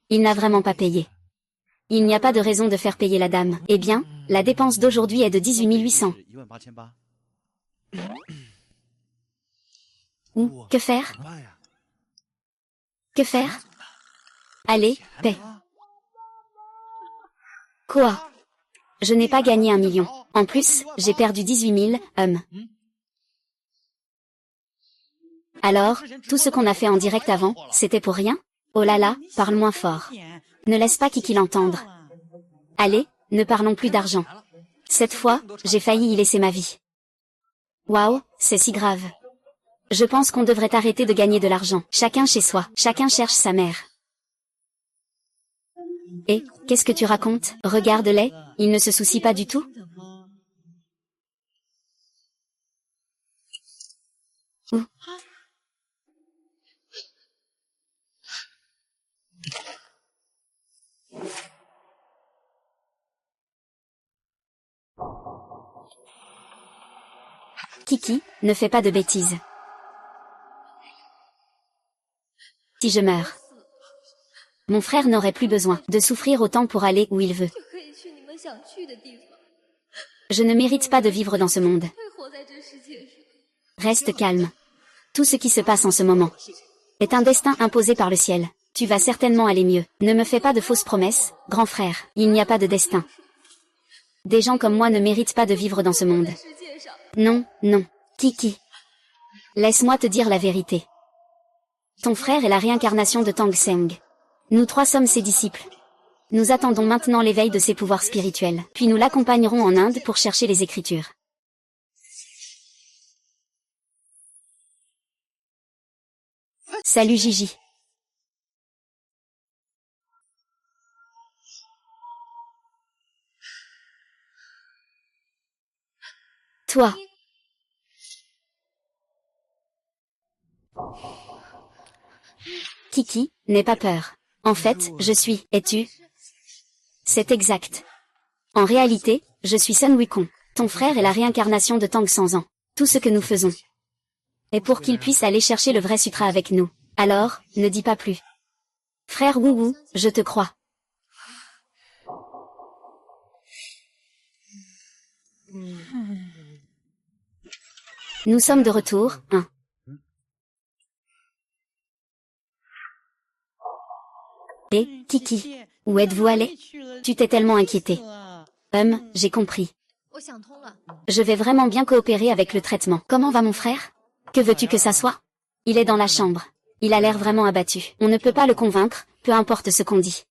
Il n'a vraiment pas payé. Il n'y a pas de raison de faire payer la dame. Eh bien, la dépense d'aujourd'hui est de 18 800. Ou, que faire? Que faire? Allez, paie. Quoi? Je n'ai pas gagné 1 million. En plus, j'ai perdu 18 000, Alors, tout ce qu'on a fait en direct avant, c'était pour rien? Oh là là, parle moins fort. Ne laisse pas Kiki l'entendre. Allez, ne parlons plus d'argent. Cette fois, j'ai failli y laisser ma vie. Waouh, c'est si grave. Je pense qu'on devrait arrêter de gagner de l'argent. Chacun chez soi, chacun cherche sa mère. Et, qu'est-ce que tu racontes? Regarde-les, ils ne se soucient pas du tout? Où? Kiki, ne fais pas de bêtises. Si je meurs, mon frère n'aurait plus besoin de souffrir autant pour aller où il veut. Je ne mérite pas de vivre dans ce monde. Reste calme. Tout ce qui se passe en ce moment est un destin imposé par le ciel. Tu vas certainement aller mieux. Ne me fais pas de fausses promesses, grand frère. Il n'y a pas de destin. Des gens comme moi ne méritent pas de vivre dans ce monde. Non, non. Kiki. Laisse-moi te dire la vérité. Ton frère est la réincarnation de Tang Seng. Nous trois sommes ses disciples. Nous attendons maintenant l'éveil de ses pouvoirs spirituels. Puis nous l'accompagnerons en Inde pour chercher les écritures. Salut Gigi. Toi. Kiki, n'aie pas peur. En fait, je suis, et tu? C'est exact. En réalité, je suis Sun Wukong. Ton frère est la réincarnation de Tang Sanzan. Tout ce que nous faisons est pour qu'il puisse aller chercher le vrai sutra avec nous. Alors, ne dis pas plus. Frère Wu Wu, je te crois. Nous sommes de retour, hein. Et, Kiki, où êtes-vous allé? Tu t'es tellement inquiété. J'ai compris. Je vais vraiment bien coopérer avec le traitement. Comment va mon frère? Que veux-tu que ça soit? Il est dans la chambre. Il a l'air vraiment abattu. On ne peut pas le convaincre, peu importe ce qu'on dit.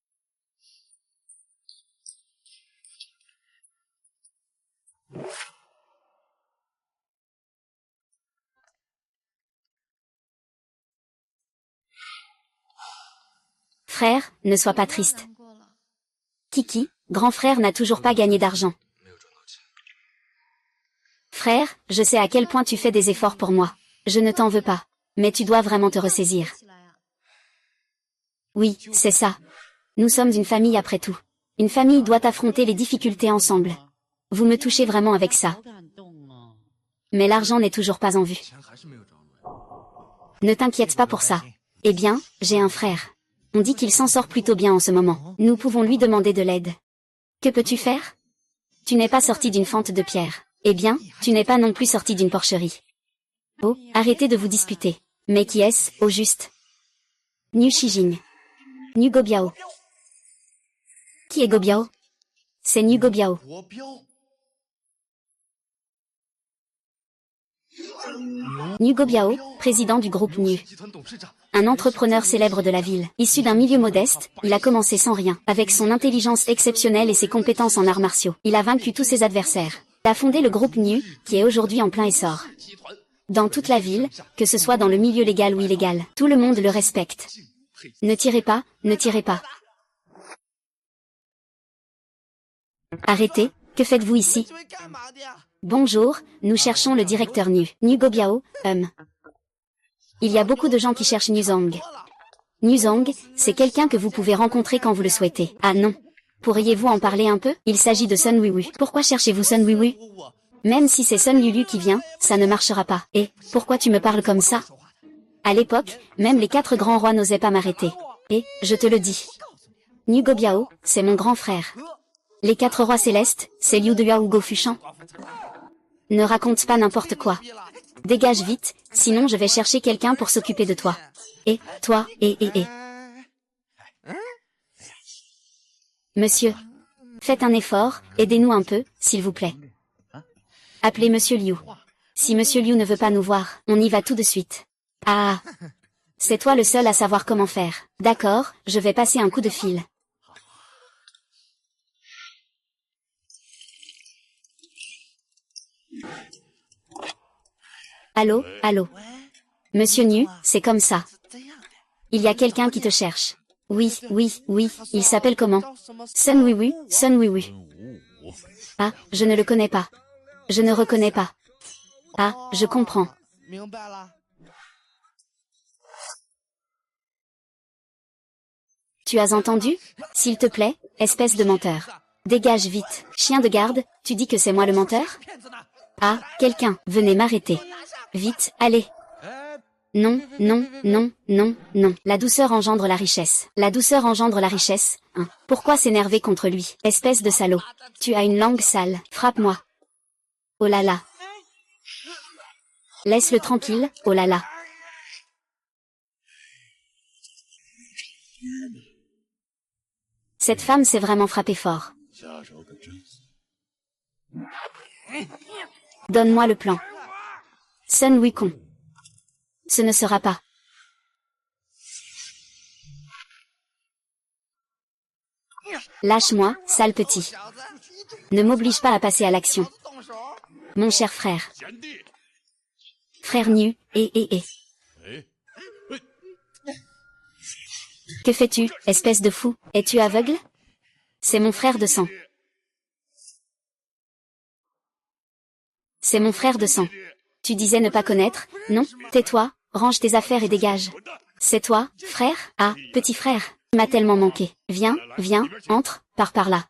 Frère, ne sois pas triste. Kiki, grand frère n'a toujours pas gagné d'argent. Frère, je sais à quel point tu fais des efforts pour moi. Je ne t'en veux pas. Mais tu dois vraiment te ressaisir. Oui, c'est ça. Nous sommes une famille après tout. Une famille doit affronter les difficultés ensemble. Vous me touchez vraiment avec ça. Mais l'argent n'est toujours pas en vue. Ne t'inquiète pas pour ça. Eh bien, j'ai un frère. On dit qu'il s'en sort plutôt bien en ce moment. Nous pouvons lui demander de l'aide. Que peux-tu faire? Tu n'es pas sorti d'une fente de pierre. Eh bien, tu n'es pas non plus sorti d'une porcherie. Oh, arrêtez de vous disputer. Mais qui est-ce, au juste? Niu Shijing. Niu Gobiao. Qui est Gobiao? C'est Niu Gobiao. Niu Gobiao, président du groupe Niu. Un entrepreneur célèbre de la ville. Issu d'un milieu modeste, il a commencé sans rien. Avec son intelligence exceptionnelle et ses compétences en arts martiaux, il a vaincu tous ses adversaires. Il a fondé le groupe Niu, qui est aujourd'hui en plein essor. Dans toute la ville, que ce soit dans le milieu légal ou illégal, tout le monde le respecte. Ne tirez pas, ne tirez pas. Arrêtez, que faites-vous ici? Bonjour, nous cherchons le directeur Niu. Niu Gobiao, Il y a beaucoup de gens qui cherchent Nuzong. Nuzong, c'est quelqu'un que vous pouvez rencontrer quand vous le souhaitez. Ah non. Pourriez-vous en parler un peu? Il s'agit de Sun Wiwu. Pourquoi cherchez-vous Sun Wiwu? Même si c'est Sun Lulu qui vient, ça ne marchera pas. Et, pourquoi tu me parles comme ça? À l'époque, même les 4 grands rois n'osaient pas m'arrêter. Et, je te le dis. Nugo Biao, c'est mon grand frère. Les 4 rois célestes, c'est Liu Dehua ou Go Fushan. Ne raconte pas n'importe quoi. Dégage vite, sinon je vais chercher quelqu'un pour s'occuper de toi. Et, toi, et. Monsieur. Faites un effort, aidez-nous un peu, s'il vous plaît. Appelez Monsieur Liu. Si Monsieur Liu ne veut pas nous voir, on y va tout de suite. Ah. C'est toi le seul à savoir comment faire. D'accord, je vais passer un coup de fil. Allô, allô. Monsieur Liu, c'est comme ça. Il y a quelqu'un qui te cherche. Oui, il s'appelle comment? Sun Wiwu, Sun Wiwu. Ah, je ne le connais pas. Je ne reconnais pas. Ah, je comprends. Tu as entendu? S'il te plaît, espèce de menteur. Dégage vite. Chien de garde, tu dis que c'est moi le menteur? Ah, quelqu'un, venez m'arrêter. Vite, allez. Non. La douceur engendre la richesse. La douceur engendre la richesse, hein. Pourquoi s'énerver contre lui? Espèce de salaud. Tu as une langue sale. Frappe-moi. Oh là là. Laisse-le tranquille, oh là là. Cette femme s'est vraiment frappée fort. Donne-moi le plan. Sun Wukong. Ce ne sera pas. Lâche-moi, sale petit. Ne m'oblige pas à passer à l'action. Mon cher frère. Frère nu, et. Que fais-tu, espèce de fou? Es-tu aveugle? C'est mon frère de sang. C'est mon frère de sang. Tu disais ne pas connaître, non? Tais-toi, range tes affaires et dégage. C'est toi, frère? Ah, petit frère, tu m'as tellement manqué. Viens, entre, par là.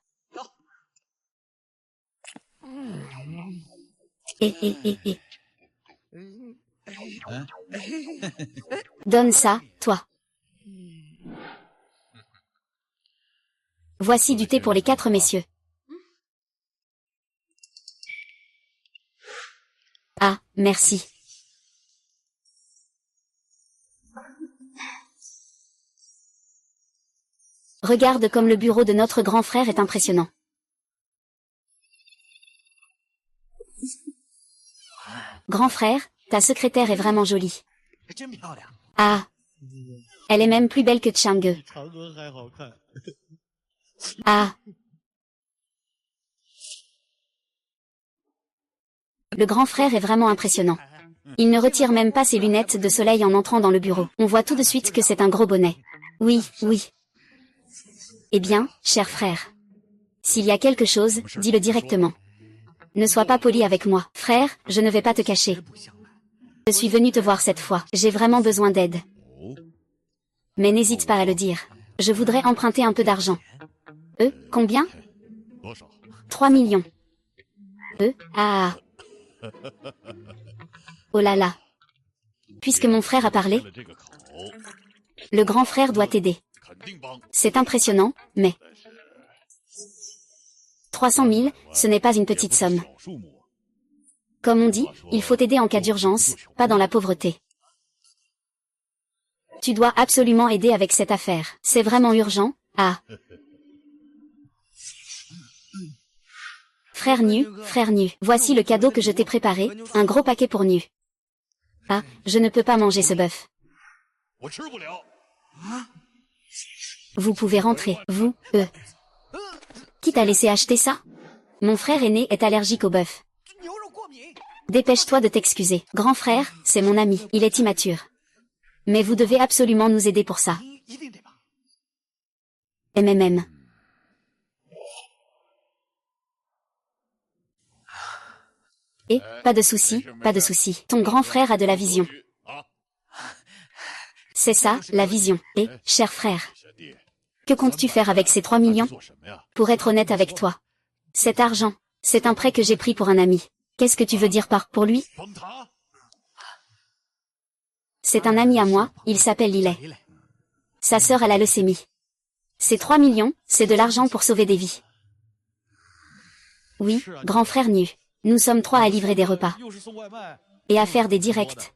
Et. Donne ça, toi. Voici du thé pour les 4 messieurs. Ah, merci. Regarde comme le bureau de notre grand frère est impressionnant. Grand frère, ta secrétaire est vraiment jolie. Ah. Elle est même plus belle que Chang'e. Ah. Le grand frère est vraiment impressionnant. Il ne retire même pas ses lunettes de soleil en entrant dans le bureau. On voit tout de suite que c'est un gros bonnet. Oui. Eh bien, cher frère. S'il y a quelque chose, dis-le directement. Ne sois pas poli avec moi. Frère, je ne vais pas te cacher. Je suis venu te voir cette fois. J'ai vraiment besoin d'aide. Mais n'hésite pas à le dire. Je voudrais emprunter un peu d'argent. Combien? 3 millions. Ah. Oh là là. Puisque mon frère a parlé, le grand frère doit t'aider. C'est impressionnant, mais 300 000, ce n'est pas une petite somme. Comme on dit, il faut aider en cas d'urgence, pas dans la pauvreté. Tu dois absolument aider avec cette affaire. C'est vraiment urgent, ah. Frère nu, voici le cadeau que je t'ai préparé, un gros paquet pour nu. Ah, je ne peux pas manger ce bœuf. Vous pouvez rentrer, vous, Qui t'a laissé acheter ça? Mon frère aîné est allergique au bœuf. Dépêche-toi de t'excuser. Grand frère, c'est mon ami, il est immature. Mais vous devez absolument nous aider pour ça. MMM. Et, pas de souci. Ton grand frère a de la vision. C'est ça, la vision. Et, cher frère. Que comptes-tu faire avec ces 3 millions? Pour être honnête avec toi. Cet argent, c'est un prêt que j'ai pris pour un ami. Qu'est-ce que tu veux dire par pour lui? C'est un ami à moi, il s'appelle Lillet. Sa sœur a la leucémie. Ces 3 millions, c'est de l'argent pour sauver des vies. Oui, grand frère nu. Nous sommes 3 à livrer des repas. Et à faire des directs.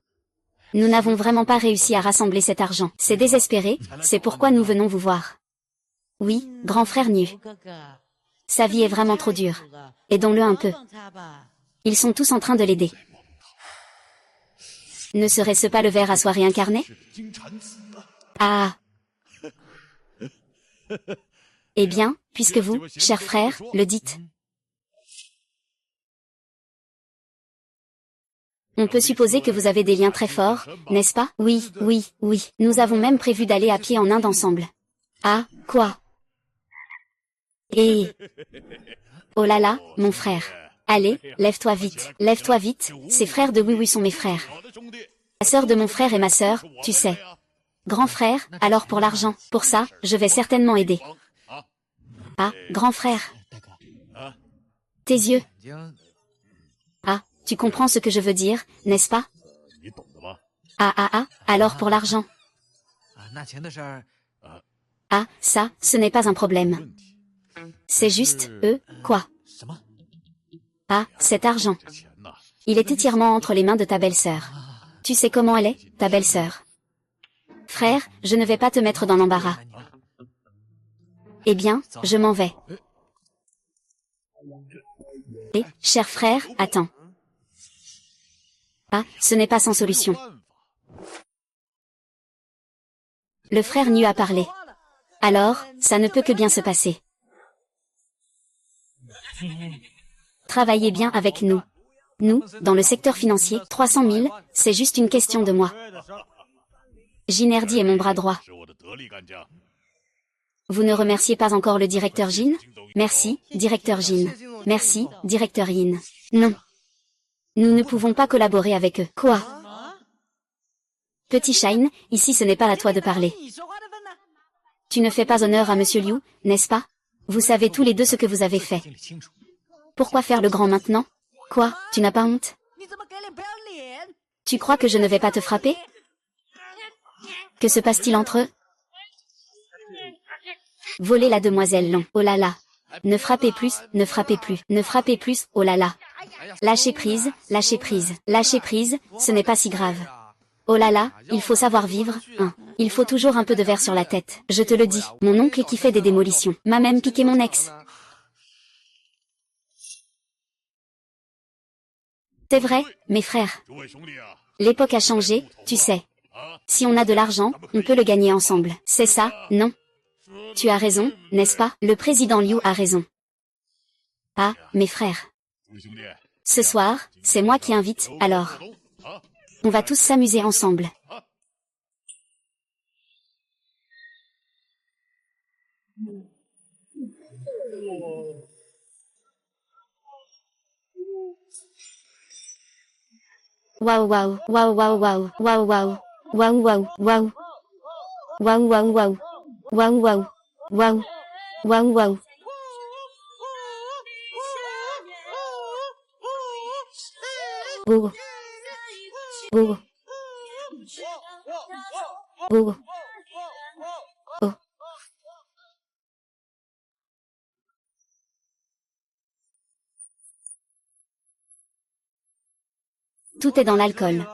Nous n'avons vraiment pas réussi à rassembler cet argent. C'est désespéré, c'est pourquoi nous venons vous voir. Oui, grand frère nu. Sa vie est vraiment trop dure. Aidons-le un peu. Ils sont tous en train de l'aider. Ne serait-ce pas le ver à soie réincarné? Ah. Eh bien, puisque vous, cher frère, le dites. On peut supposer que vous avez des liens très forts, n'est-ce pas? Oui, oui, oui. Nous avons même prévu d'aller à pied en Inde ensemble. Ah, quoi? Et... Oh là là, mon frère. Allez, lève-toi vite, ces frères de oui sont mes frères. La sœur de mon frère est ma sœur, tu sais. Grand frère, alors pour l'argent, pour ça, je vais certainement aider. Ah, grand frère. Tes yeux. Ah, tu comprends ce que je veux dire, n'est-ce pas? Alors pour l'argent. Ah, ça, ce n'est pas un problème. C'est juste, quoi? Ah, cet argent. Il est entièrement entre les mains de ta belle-sœur. Tu sais comment elle est, ta belle-sœur? Frère, je ne vais pas te mettre dans l'embarras. Eh bien, je m'en vais. Et, cher frère, attends. Ah, ce n'est pas sans solution. Le frère nu a parlé. Alors, ça ne peut que bien se passer. Travaillez bien avec nous. Nous, dans le secteur financier, 300 000, c'est juste une question de mois. Ginerdi est mon bras droit. Vous ne remerciez pas encore le directeur Jin? Merci, directeur Jin. Merci, directeur Yin. Non. Nous ne pouvons pas collaborer avec eux. Quoi? Petit Shine, ici ce n'est pas à toi de parler. Tu ne fais pas honneur à Monsieur Liu, n'est-ce pas? Vous savez tous les deux ce que vous avez fait. Pourquoi faire le grand maintenant? Quoi, tu n'as pas honte? Tu crois que je ne vais pas te frapper? Que se passe-t-il entre eux? Voler la demoiselle Long, oh là là. Ne frappez plus, ne frappez plus, ne frappez plus, oh là là. Lâchez prise, lâchez prise, lâchez prise, ce n'est pas si grave. Oh là là, il faut savoir vivre, hein. Il faut toujours un peu de verre sur la tête, je te le dis. Mon oncle qui fait des démolitions m'a même piqué mon ex. C'est vrai, mes frères. L'époque a changé, tu sais. Si on a de l'argent, on peut le gagner ensemble. C'est ça, non? Tu as raison, n'est-ce pas? Le président Liu a raison. Ah, mes frères. Ce soir, c'est moi qui invite, alors. On va tous s'amuser ensemble. Waouh waouh, waouh waouh waouh, waouh waouh, waouh waouh, waouh. Waouh waouh waouh, waouh waouh, waouh, waouh waouh. Oh, oh, oh, oh. Tout est dans l'alcool.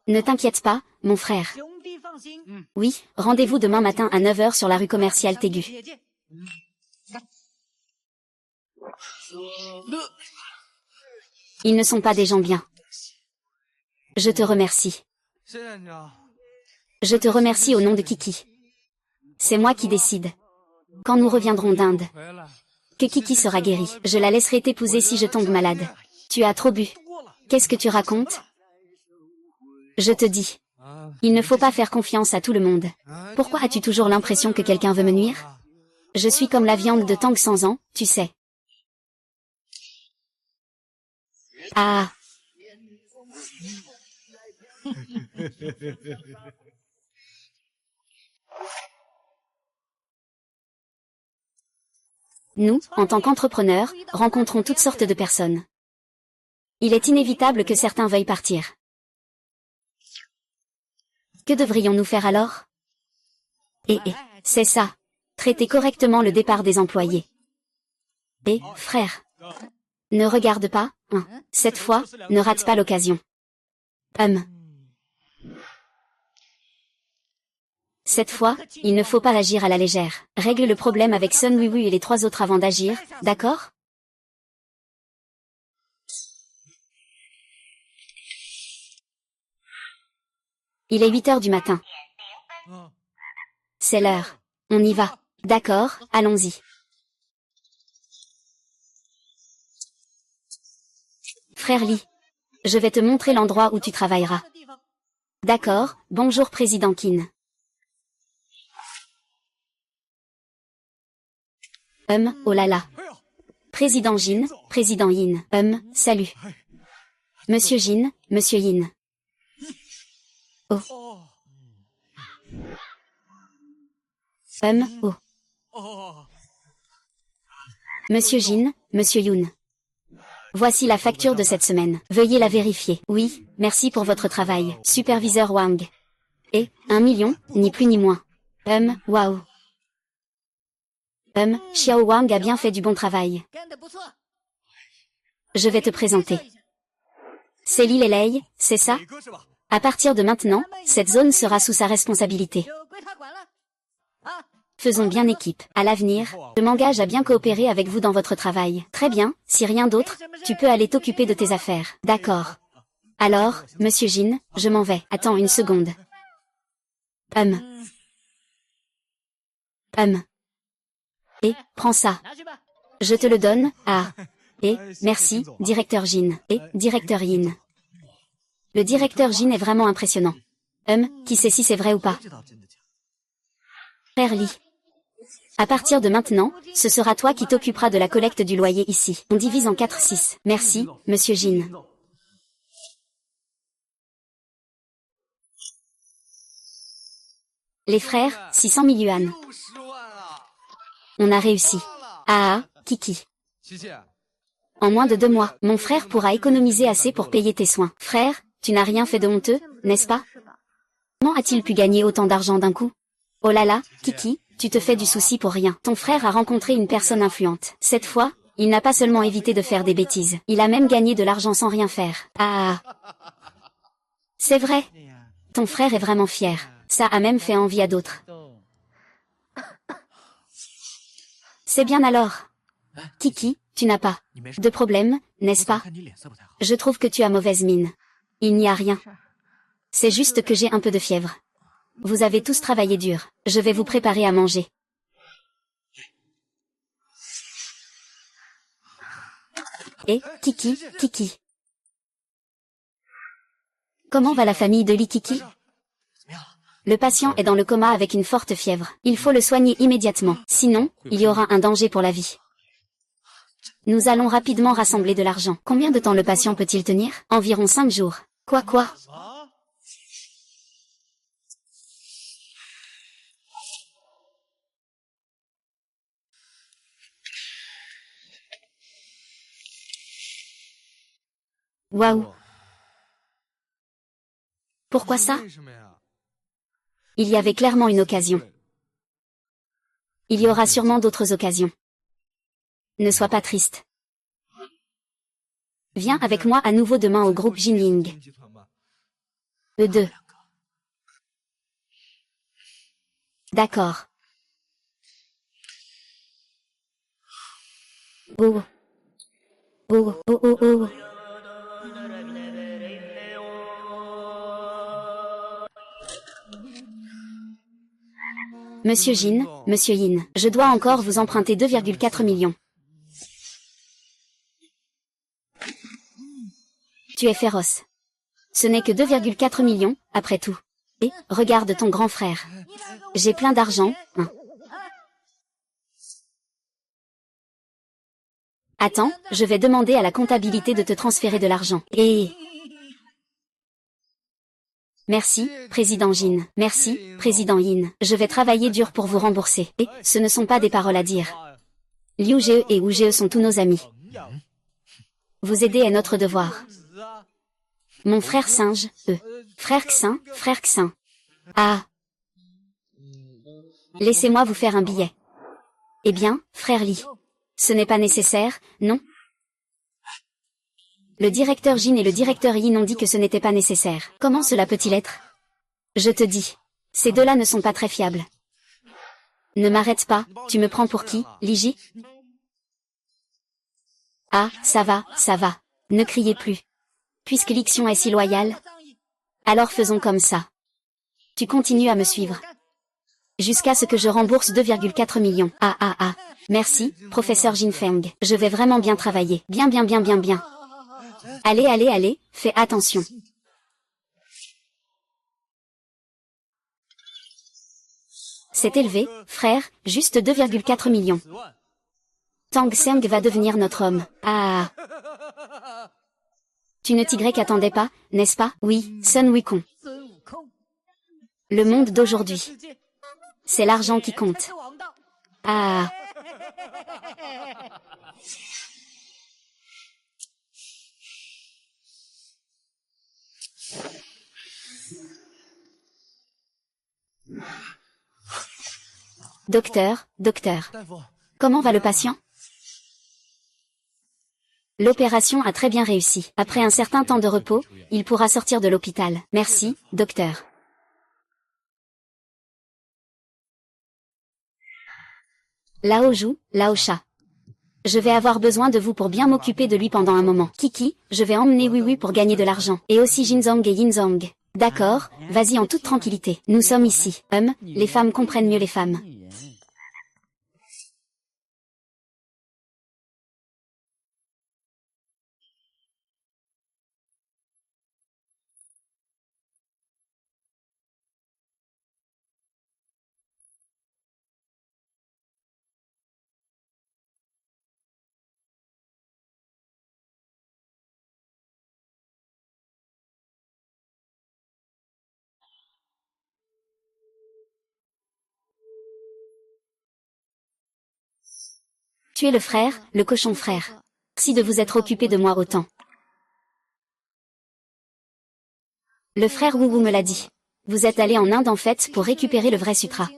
Ne t'inquiète pas, mon frère. Oui, rendez-vous demain matin à 9 h sur la rue commerciale Tégu. Ils ne sont pas des gens bien. Je te remercie. Je te remercie au nom de Kiki. C'est moi qui décide. Quand nous reviendrons d'Inde, que Kiki sera guérie, je la laisserai t'épouser si je tombe malade. Tu as trop bu. Qu'est-ce que tu racontes? Je te dis. Il ne faut pas faire confiance à tout le monde. Pourquoi as-tu toujours l'impression que quelqu'un veut me nuire? Je suis comme la viande de Tang sans ans, tu sais. Ah. Nous, en tant qu'entrepreneurs, rencontrons toutes sortes de personnes. Il est inévitable que certains veuillent partir. Que devrions-nous faire alors? C'est ça. Traiter correctement le départ des employés. Frère. Ne regarde pas, hein. Cette fois, ne rate pas l'occasion. Cette fois, il ne faut pas agir à la légère. Règle le problème avec Sun Wui et les 3 autres avant d'agir, d'accord? Il est 8 heures du matin. C'est l'heure. On y va. D'accord, allons-y. Frère Lee. Je vais te montrer l'endroit où tu travailleras. D'accord, bonjour Président Qin. Oh là là. Président Jin, Président Yin. Salut. Monsieur Jin, Monsieur Yin. Oh. Oh. Monsieur Jin, Monsieur Yoon. Voici la facture de cette semaine. Veuillez la vérifier. Oui, merci pour votre travail. Superviseur Wang. 1 million, ni plus ni moins. Waouh. Xiao Wang a bien fait du bon travail. Je vais te présenter. C'est Li Lei, c'est ça? À partir de maintenant, cette zone sera sous sa responsabilité. Faisons bien équipe. À l'avenir, je m'engage à bien coopérer avec vous dans votre travail. Très bien, si rien d'autre, tu peux aller t'occuper de tes affaires. D'accord. Alors, Monsieur Jin, je m'en vais. Attends une seconde. Prends ça. Je te le donne, merci, directeur Jin. Directeur Yin. Le directeur Jin est vraiment impressionnant. Qui sait si c'est vrai ou pas? Frère Lee. À partir de maintenant, ce sera toi qui t'occuperas de la collecte du loyer ici. On divise en 4-6. Merci, Monsieur Jin. Les frères, 600 000 yuan. On a réussi. Kiki. En moins de 2 mois, mon frère pourra économiser assez pour payer tes soins. Frère, tu n'as rien fait de honteux, n'est-ce pas? Comment a-t-il pu gagner autant d'argent d'un coup? Oh là là, Kiki, tu te fais du souci pour rien. Ton frère a rencontré une personne influente. Cette fois, il n'a pas seulement évité de faire des bêtises, il a même gagné de l'argent sans rien faire. C'est vrai. Ton frère est vraiment fier. Ça a même fait envie à d'autres. C'est bien alors. Kiki, tu n'as pas de problème, n'est-ce pas? Je trouve que tu as mauvaise mine. Il n'y a rien. C'est juste que j'ai un peu de fièvre. Vous avez tous travaillé dur. Je vais vous préparer à manger. Kiki. Comment va la famille de Li Kiki? Le patient est dans le coma avec une forte fièvre. Il faut le soigner immédiatement. Sinon, il y aura un danger pour la vie. Nous allons rapidement rassembler de l'argent. Combien de temps le patient peut-il tenir? Environ 5 jours. Quoi? Waouh. Pourquoi ça? Il y avait clairement une occasion. Il y aura sûrement d'autres occasions. Ne sois pas triste. Viens avec moi à nouveau demain au groupe Jinying. E2. D'accord. Oh. Monsieur Jin, Monsieur Yin, je dois encore vous emprunter 2,4 millions. Tu es féroce. Ce n'est que 2,4 millions, après tout. Regarde ton grand frère. J'ai plein d'argent, hein. Attends, je vais demander à la comptabilité de te transférer de l'argent. Merci, Président Jin. Merci, Président Yin. Je vais travailler dur pour vous rembourser. Ce ne sont pas des paroles à dire. Liu Ge et Wu Ge sont tous nos amis. Vous aider est notre devoir. Mon frère singe, Frère Xin, frère Xin. Ah. Laissez-moi vous faire un billet. Eh bien, frère Li. Ce n'est pas nécessaire, non? Le directeur Jin et le directeur Yin ont dit que ce n'était pas nécessaire. Comment cela peut-il être? Je te dis. Ces deux-là ne sont pas très fiables. Ne m'arrête pas, tu me prends pour qui, Li Ji? Ah, ça va, ça va. Ne criez plus. Puisque Lixion est si loyale, alors faisons comme ça. Tu continues à me suivre. Jusqu'à ce que je rembourse 2,4 millions. Ah. Merci, professeur Jin Feng. Je vais vraiment bien travailler. Bien. Allez, fais attention. C'est élevé, frère, juste 2,4 millions. Tang Seng va devenir notre homme. Ah. Tu ne t'y qu'attendais pas, n'est-ce pas? Oui, Sun Wukong. Le monde d'aujourd'hui. C'est l'argent qui compte. Ah. Docteur. Comment va le patient? L'opération a très bien réussi. Après un certain temps de repos, il pourra sortir de l'hôpital. Merci, docteur. Lao Zhu, Lao Sha. Je vais avoir besoin de vous pour bien m'occuper de lui pendant un moment. Kiki, je vais emmener Oui pour gagner de l'argent. Et aussi Jinzong et Yinzong. D'accord, vas-y en toute tranquillité. Nous sommes ici. Les femmes comprennent mieux les femmes. Tu es le frère, le cochon frère. Merci de vous être occupé de moi autant. Le frère Wu me l'a dit. Vous êtes allé en Inde en fait pour récupérer le vrai sutra.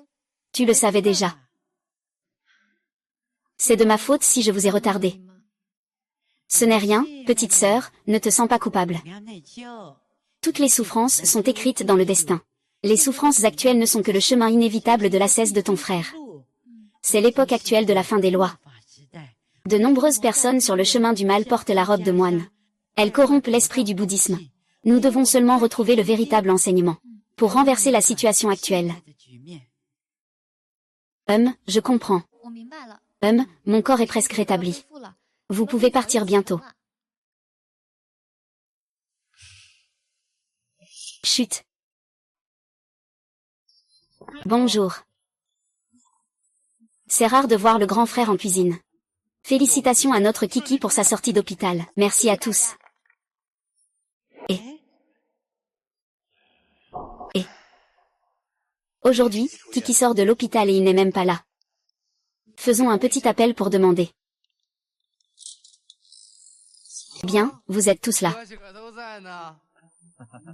Tu le savais déjà. C'est de ma faute si je vous ai retardé. Ce n'est rien, petite sœur, ne te sens pas coupable. Toutes les souffrances sont écrites dans le destin. Les souffrances actuelles ne sont que le chemin inévitable de l'ascèse de ton frère. C'est l'époque actuelle de la fin des lois. De nombreuses personnes sur le chemin du mal portent la robe de moine. Elles corrompent l'esprit du bouddhisme. Nous devons seulement retrouver le véritable enseignement, pour renverser la situation actuelle. Je comprends. Mon corps est presque rétabli. Vous pouvez partir bientôt. Chut. Bonjour. C'est rare de voir le grand frère en cuisine. Félicitations à notre Kiki pour sa sortie d'hôpital. Merci à tous. Et aujourd'hui, Kiki sort de l'hôpital et il n'est même pas là. Faisons un petit appel pour demander. Bien, vous êtes tous là.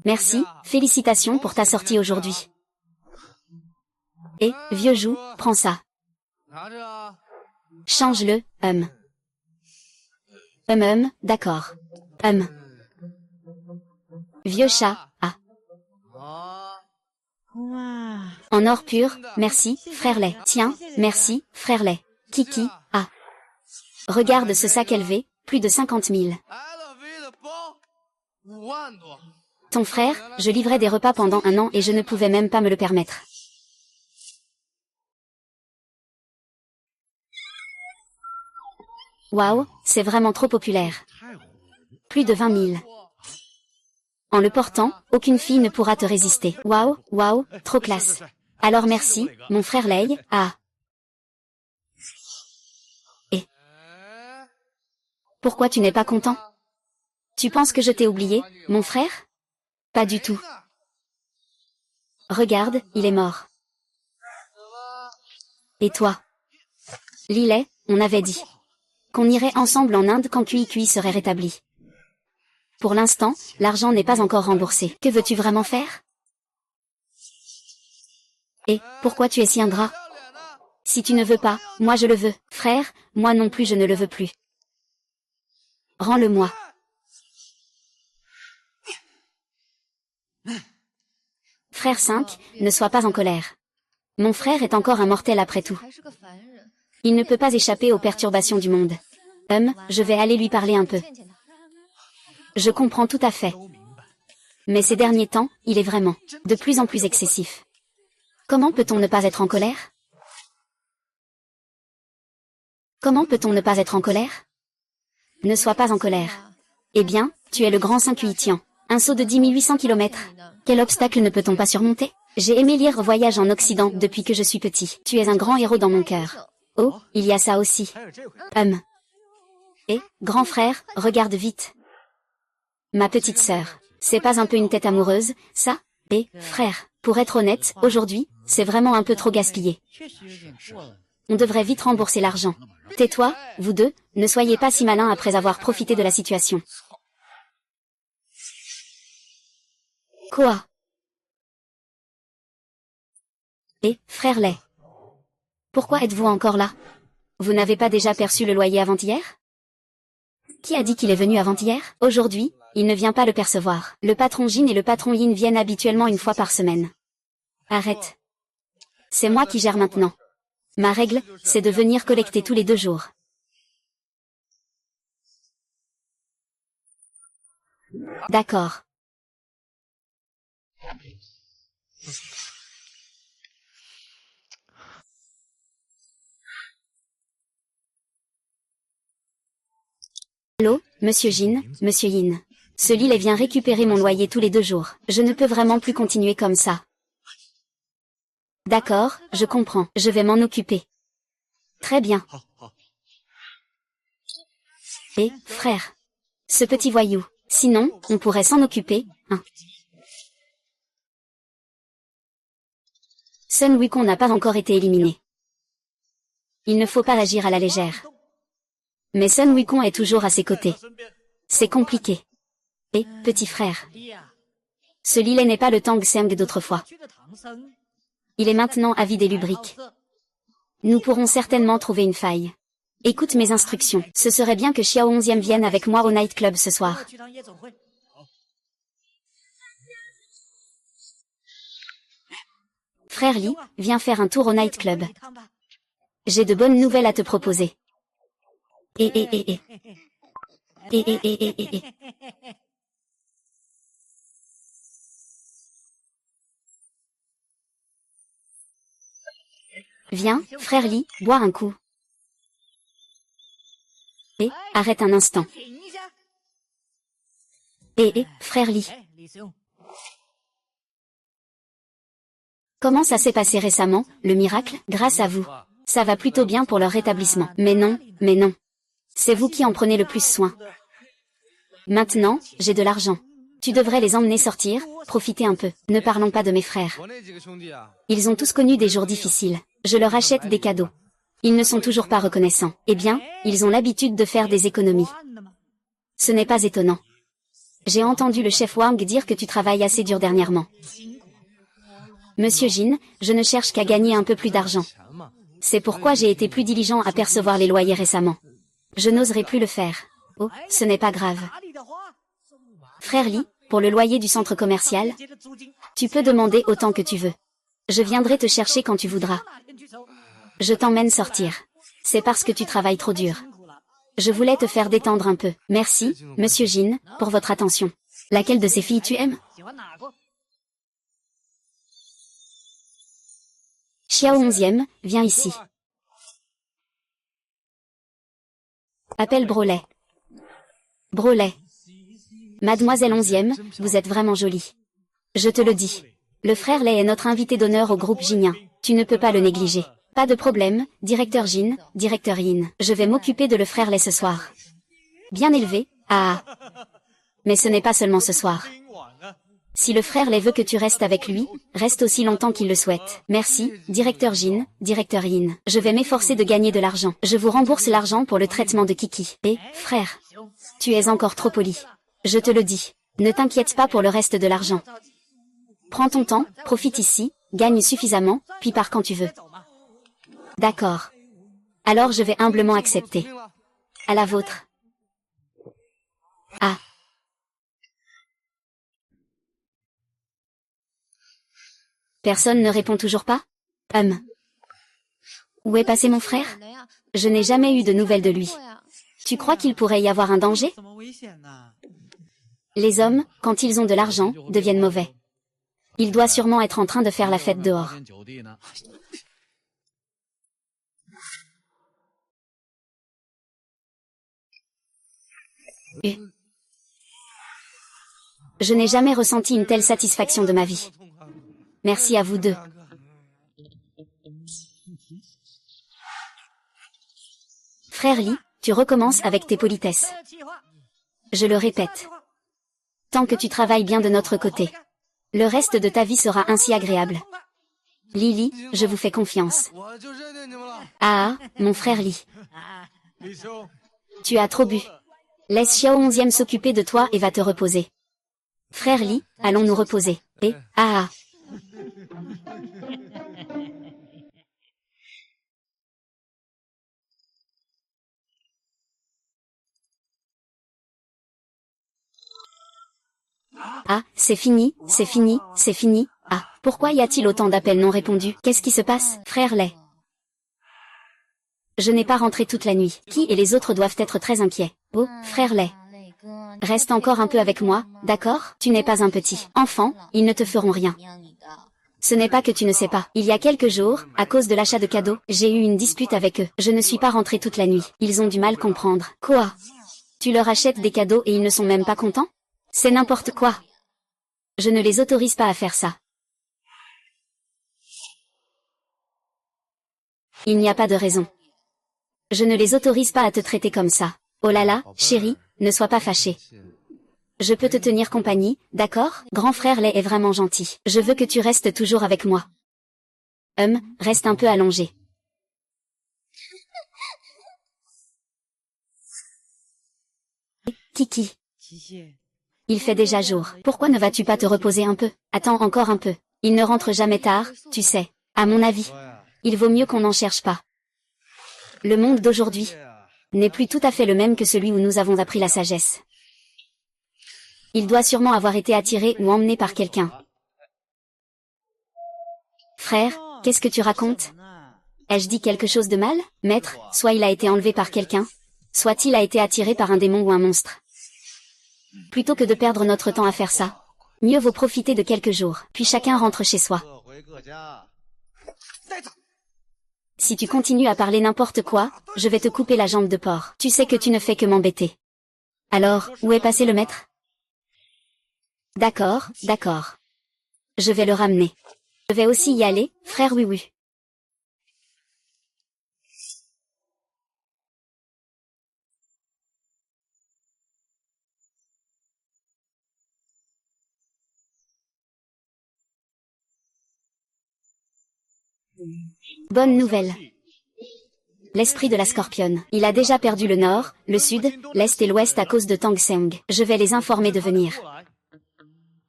Merci, félicitations pour ta sortie aujourd'hui. Et, vieux Jou, prends ça. Change-le, d'accord. Vieux chat, ah. En or pur, merci, frère lait. Tiens, merci, frère lait. Kiki, ah. Regarde ce sac élevé, plus de 50 000. Ton frère, je livrais des repas pendant un an et je ne pouvais même pas me le permettre. Waouh, c'est vraiment trop populaire. Plus de 20 000. En le portant, aucune fille ne pourra te résister. Waouh, trop classe. Alors merci, mon frère Lei, ah. Et pourquoi tu n'es pas content? Tu penses que je t'ai oublié, mon frère? Pas du tout. Regarde, il est mort. Et toi? Lillet, on avait dit qu'on irait ensemble en Inde quand QIQI serait rétabli. Pour l'instant, l'argent n'est pas encore remboursé. Que veux-tu vraiment faire? Et, pourquoi tu es si ingrat? Si tu ne veux pas, moi je le veux. Frère, moi non plus je ne le veux plus. Rends-le-moi. Frère 5, ne sois pas en colère. Mon frère est encore un mortel après tout. Il ne peut pas échapper aux perturbations du monde. Je vais aller lui parler un peu. Je comprends tout à fait. Mais ces derniers temps, il est vraiment de plus en plus excessif. Comment peut-on ne pas être en colère? Comment peut-on ne pas être en colère? Ne sois pas en colère. Eh bien, tu es le grand Saint-Cuitian. Un saut de 10 800 km. Quel obstacle ne peut-on pas surmonter? J'ai aimé lire Voyage en Occident depuis que je suis petit. Tu es un grand héros dans mon cœur. Oh, il y a ça aussi. Et, grand frère, regarde vite. Ma petite sœur. C'est pas un peu une tête amoureuse, ça? Et, frère, pour être honnête, aujourd'hui, c'est vraiment un peu trop gaspillé. On devrait vite rembourser l'argent. Tais-toi, vous deux, ne soyez pas si malins après avoir profité de la situation. Quoi? Et, frère Lay. Pourquoi êtes-vous encore là? Vous n'avez pas déjà perçu le loyer avant-hier? Qui a dit qu'il est venu avant-hier? Aujourd'hui, il ne vient pas le percevoir. Le patron Jin et le patron Yin viennent habituellement une fois par semaine. Arrête. C'est moi qui gère maintenant. Ma règle, c'est de venir collecter tous les 2 jours. D'accord. Allô, Monsieur Jin, Monsieur Yin. Ce Lillet vient récupérer mon loyer tous les 2 jours. Je ne peux vraiment plus continuer comme ça. D'accord, je comprends. Je vais m'en occuper. Très bien. Et, frère. Ce petit voyou. Sinon, on pourrait s'en occuper, hein. Sun Wukong n'a pas encore été éliminé. Il ne faut pas agir à la légère. Mais Sun Wukong est toujours à ses côtés. C'est compliqué. Et, petit frère. Ce Lillet n'est pas le Tang Seng d'autrefois. Il est maintenant avide et lubrique. Nous pourrons certainement trouver une faille. Écoute mes instructions. Ce serait bien que Xiao 11e vienne avec moi au nightclub ce soir. Frère Li, viens faire un tour au nightclub. J'ai de bonnes nouvelles à te proposer. Viens, frère Li, bois un coup. Et, arrête un instant. Frère Li. Comment ça s'est passé récemment, le miracle? Grâce à vous. Ça va plutôt bien pour leur rétablissement. Mais non. C'est vous qui en prenez le plus soin. Maintenant, j'ai de l'argent. Tu devrais les emmener sortir, profiter un peu. Ne parlons pas de mes frères. Ils ont tous connu des jours difficiles. Je leur achète des cadeaux. Ils ne sont toujours pas reconnaissants. Eh bien, ils ont l'habitude de faire des économies. Ce n'est pas étonnant. J'ai entendu le chef Wang dire que tu travailles assez dur dernièrement. Monsieur Jin, je ne cherche qu'à gagner un peu plus d'argent. C'est pourquoi j'ai été plus diligent à percevoir les loyers récemment. Je n'oserais plus le faire. Oh, ce n'est pas grave. Frère Li, pour le loyer du centre commercial, tu peux demander autant que tu veux. Je viendrai te chercher quand tu voudras. Je t'emmène sortir. C'est parce que tu travailles trop dur. Je voulais te faire détendre un peu. Merci, Monsieur Jin, pour votre attention. Laquelle de ces filles tu aimes? Xiao 11e, viens ici. Appelle Brolet. Brolet. Mademoiselle 11e, vous êtes vraiment jolie. Je te le dis. Le frère Lay est notre invité d'honneur au groupe jinien. Tu ne peux pas le négliger. Pas de problème, directeur Jin, directeur Yin. Je vais m'occuper de le frère Lay ce soir. Bien élevé, ah. Mais ce n'est pas seulement ce soir. Si le frère Lay veut que tu restes avec lui, reste aussi longtemps qu'il le souhaite. Merci, directeur Jin, directeur Yin. Je vais m'efforcer de gagner de l'argent. Je vous rembourse l'argent pour le traitement de Kiki. Et, frère, tu es encore trop poli. Je te le dis. Ne t'inquiète pas pour le reste de l'argent. Prends ton temps, profite ici, gagne suffisamment, puis pars quand tu veux. D'accord. Alors je vais humblement accepter. À la vôtre. Ah. Personne ne répond toujours pas? Où est passé mon frère? Je n'ai jamais eu de nouvelles de lui. Tu crois qu'il pourrait y avoir un danger? Les hommes, quand ils ont de l'argent, deviennent mauvais. Il doit sûrement être en train de faire la fête dehors. Je n'ai jamais ressenti une telle satisfaction de ma vie. Merci à vous deux. Frère Lee, tu recommences avec tes politesses. Je le répète. Tant que tu travailles bien de notre côté. Le reste de ta vie sera ainsi agréable. Lily, je vous fais confiance. Ah, mon frère Lee. Tu as trop bu. Laisse Xiao 11e s'occuper de toi et va te reposer. Frère Lee, allons nous reposer. Et, c'est fini, c'est fini, c'est fini. Ah, pourquoi y a-t-il autant d'appels non répondus? Qu'est-ce qui se passe, frère Lay? Je n'ai pas rentré toute la nuit. Qui et les autres doivent être très inquiets. Oh, frère Lay. Reste encore un peu avec moi, d'accord? Tu n'es pas un petit enfant, ils ne te feront rien. Ce n'est pas que tu ne sais pas. Il y a quelques jours, à cause de l'achat de cadeaux, j'ai eu une dispute avec eux. Je ne suis pas rentrée toute la nuit. Ils ont du mal comprendre. Quoi? Tu leur achètes des cadeaux et ils ne sont même pas contents? C'est n'importe quoi. Je ne les autorise pas à faire ça. Il n'y a pas de raison. Je ne les autorise pas à te traiter comme ça. Oh là là, chérie, ne sois pas fâchée. Je peux te tenir compagnie, d'accord? Grand frère Lay est vraiment gentil. Je veux que tu restes toujours avec moi. Reste un peu allongé. Kiki. Il fait déjà jour. Pourquoi ne vas-tu pas te reposer un peu? Attends encore un peu. Il ne rentre jamais tard, tu sais. À mon avis, il vaut mieux qu'on n'en cherche pas. Le monde d'aujourd'hui n'est plus tout à fait le même que celui où nous avons appris la sagesse. Il doit sûrement avoir été attiré ou emmené par quelqu'un. Frère, qu'est-ce que tu racontes? Ai-je dit quelque chose de mal? Maître, soit il a été enlevé par quelqu'un, soit il a été attiré par un démon ou un monstre. Plutôt que de perdre notre temps à faire ça, mieux vaut profiter de quelques jours, puis chacun rentre chez soi. Si tu continues à parler n'importe quoi, je vais te couper la jambe de porc. Tu sais que tu ne fais que m'embêter. Alors, où est passé le maître? D'accord, d'accord. Je vais le ramener. Je vais aussi y aller, frère oui. Bonne nouvelle. L'esprit de la scorpionne. Il a déjà perdu le nord, le sud, l'est et l'ouest à cause de Tang Seng. Je vais les informer de venir.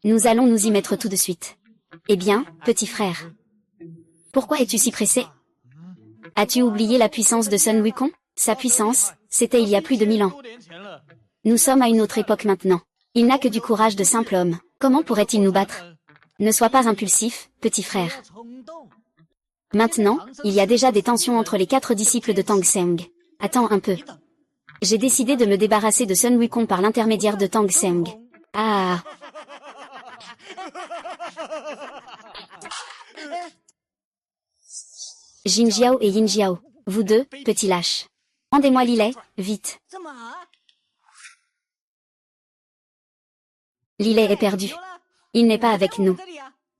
Nous allons nous y mettre tout de suite. Eh bien, petit frère. Pourquoi es-tu si pressé? As-tu oublié la puissance de Sun Wukong? Sa puissance, c'était il y a plus de 1000 ans. Nous sommes à une autre époque maintenant. Il n'a que du courage de simple homme. Comment pourrait-il nous battre? Ne sois pas impulsif, petit frère. Maintenant, il y a déjà des tensions entre les 4 disciples de Tang Seng. Attends un peu. J'ai décidé de me débarrasser de Sun Wukong par l'intermédiaire de Tang Seng. Ah. Jin Jiao et Yin Jiao. Vous deux, petits lâches. Rendez-moi Li Lay, vite. Li Lay est perdu. Il n'est pas avec nous.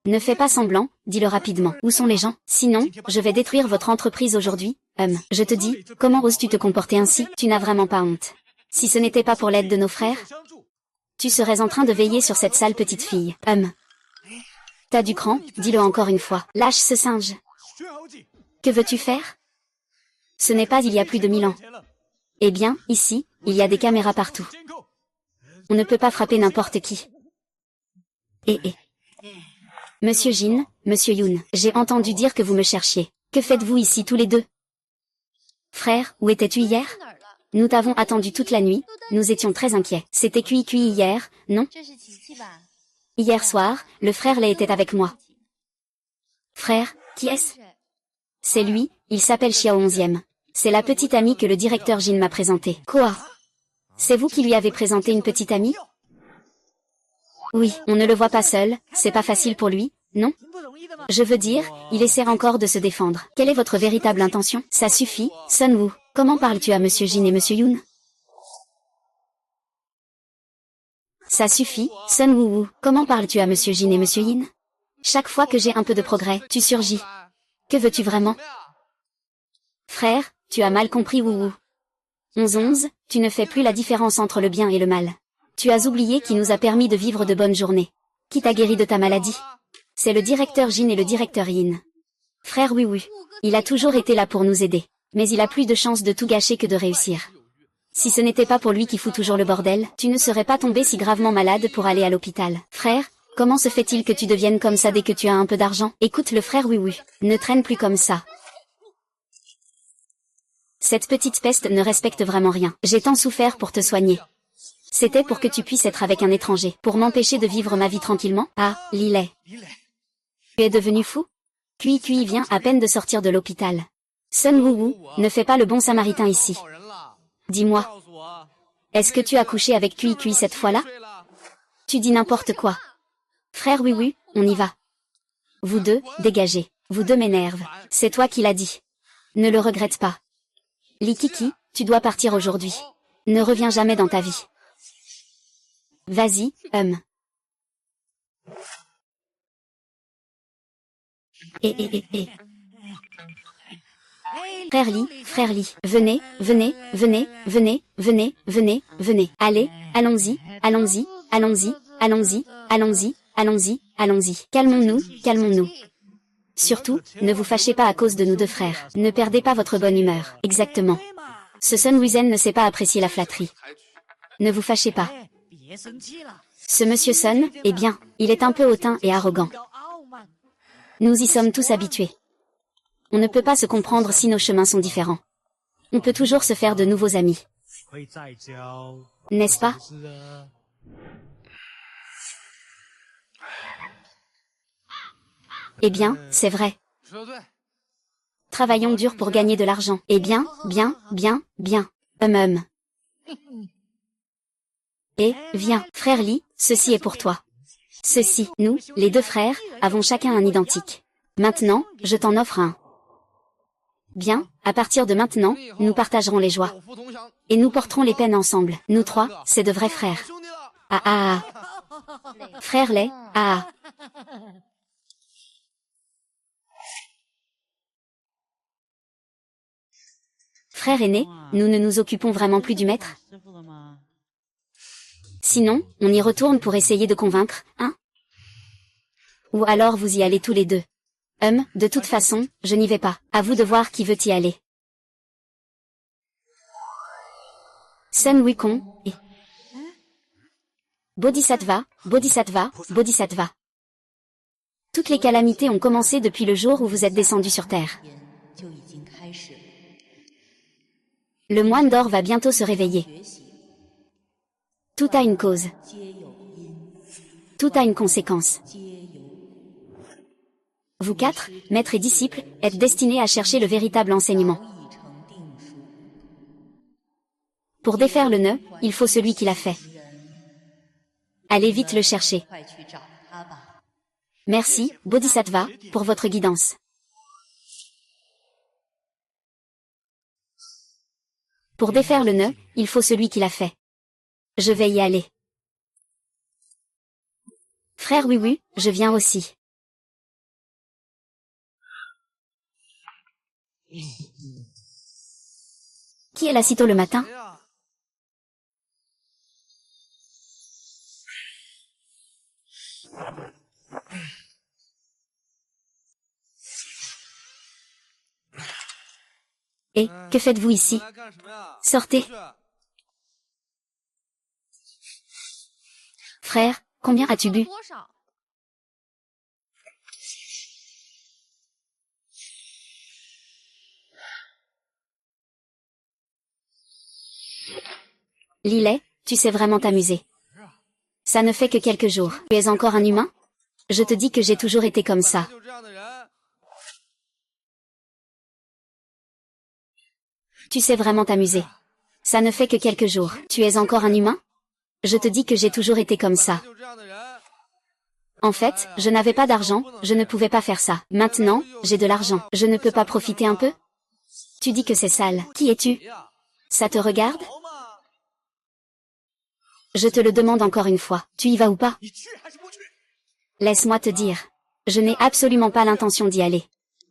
Ne fais pas semblant, dis-le rapidement. Où sont les gens? Sinon, je vais détruire votre entreprise aujourd'hui. Je te dis, comment oses-tu te comporter ainsi? Tu n'as vraiment pas honte. Si ce n'était pas pour l'aide de nos frères, Tu serais en train de veiller sur cette sale petite fille. T'as du cran, dis-le encore une fois. Lâche ce singe. Que veux-tu faire? Ce n'est pas il y a plus de 1000 ans. Eh bien, ici, il y a des caméras partout. On ne peut pas frapper n'importe qui. Monsieur Jin, Monsieur Yoon, j'ai entendu dire que vous me cherchiez. Que faites-vous ici tous les deux? Frère, où étais-tu hier? Nous t'avons attendu toute la nuit, nous étions très inquiets. C'était cuit hier, non? Hier soir, le frère Lei était avec moi. Frère, qui est-ce? C'est lui, il s'appelle Xiao 11e. C'est la petite amie que le directeur Jin m'a présentée. Quoi? C'est vous qui lui avez présenté une petite amie? Oui, on ne le voit pas seul, c'est pas facile pour lui, non? Je veux dire, il essaie encore de se défendre. Quelle est votre véritable intention? Ça suffit, Sun Woo. Comment parles-tu à Monsieur Jin et Monsieur Yoon? Ça suffit, Sun Woo. Comment parles-tu à Monsieur Jin et Monsieur Yin? Chaque fois que j'ai un peu de progrès, tu surgis. Que veux-tu vraiment? Frère, tu as mal compris Woo. 11-11, tu ne fais plus la différence entre le bien et le mal. Tu as oublié qui nous a permis de vivre de bonnes journées. Qui t'a guéri de ta maladie? C'est le directeur Jin et le directeur Yin. Frère oui. Il a toujours été là pour nous aider. Mais il a plus de chances de tout gâcher que de réussir. Si ce n'était pas pour lui qui fout toujours le bordel, tu ne serais pas tombé si gravement malade pour aller à l'hôpital. Frère, comment se fait-il que tu deviennes comme ça dès que tu as un peu d'argent? Écoute le frère oui. Ne traîne plus comme ça. Cette petite peste ne respecte vraiment rien. J'ai tant souffert pour te soigner. C'était pour que tu puisses être avec un étranger, pour m'empêcher de vivre ma vie tranquillement. Ah, Lillet. Tu es devenu fou? Cui vient à peine de sortir de l'hôpital. Sun Woo, ne fais pas le bon samaritain ici. Dis-moi. Est-ce que tu as couché avec Cui cette fois-là? Tu dis n'importe quoi. Frère oui, on y va. Vous deux, dégagez. Vous deux m'énervent. C'est toi qui l'as dit. Ne le regrette pas. Likiki, tu dois partir aujourd'hui. Ne reviens jamais dans ta vie. Vas-y, Frère Li, venez. Allez, allons-y. Calmons-nous. Surtout, ne vous fâchez pas à cause de nous deux frères. Ne perdez pas votre bonne humeur. Exactement. Ce Sun Wuzen ne sait pas apprécier la flatterie. Ne vous fâchez pas. Ce monsieur Sun, eh bien, il est un peu hautain et arrogant. Nous y sommes tous habitués. On ne peut pas se comprendre si nos chemins sont différents. On peut toujours se faire de nouveaux amis. N'est-ce pas? Eh bien, c'est vrai. Travaillons dur pour gagner de l'argent. Eh bien. Et, viens, frère Li, ceci est pour toi. Ceci, nous, les deux frères, avons chacun un identique. Maintenant, je t'en offre un. Bien, à partir de maintenant, nous partagerons les joies. Et nous porterons les peines ensemble. Nous trois, c'est de vrais frères. Ah. Frère Lei, ah. Frère aîné, nous ne nous occupons vraiment plus du maître? Sinon, on y retourne pour essayer de convaincre, hein? Ou alors vous y allez tous les deux. De toute façon, je n'y vais pas. À vous de voir qui veut y aller. Sun Wukong, et... Bodhisattva. Toutes les calamités ont commencé depuis le jour où vous êtes descendu sur Terre. Le moine d'or va bientôt se réveiller. Tout a une cause. Tout a une conséquence. Vous quatre, maîtres et disciples, êtes destinés à chercher le véritable enseignement. Pour défaire le nœud, il faut celui qui l'a fait. Allez vite le chercher. Merci, Bodhisattva, pour votre guidance. Pour défaire le nœud, il faut celui qui l'a fait. Je vais y aller. Frère oui, je viens aussi. Qui est là si tôt le matin? Et, que faites-vous ici? Sortez. Frère, combien as-tu bu? Lillet, tu sais vraiment t'amuser. Ça ne fait que quelques jours. Tu es encore un humain? Je te dis que j'ai toujours été comme ça. Tu sais vraiment t'amuser. Ça ne fait que quelques jours. Tu es encore un humain? Je te dis que j'ai toujours été comme ça. En fait, je n'avais pas d'argent, je ne pouvais pas faire ça. Maintenant, j'ai de l'argent. Je ne peux pas profiter un peu? Tu dis que c'est sale. Qui es-tu? Ça te regarde? Je te le demande encore une fois. Tu y vas ou pas? Laisse-moi te dire. Je n'ai absolument pas l'intention d'y aller.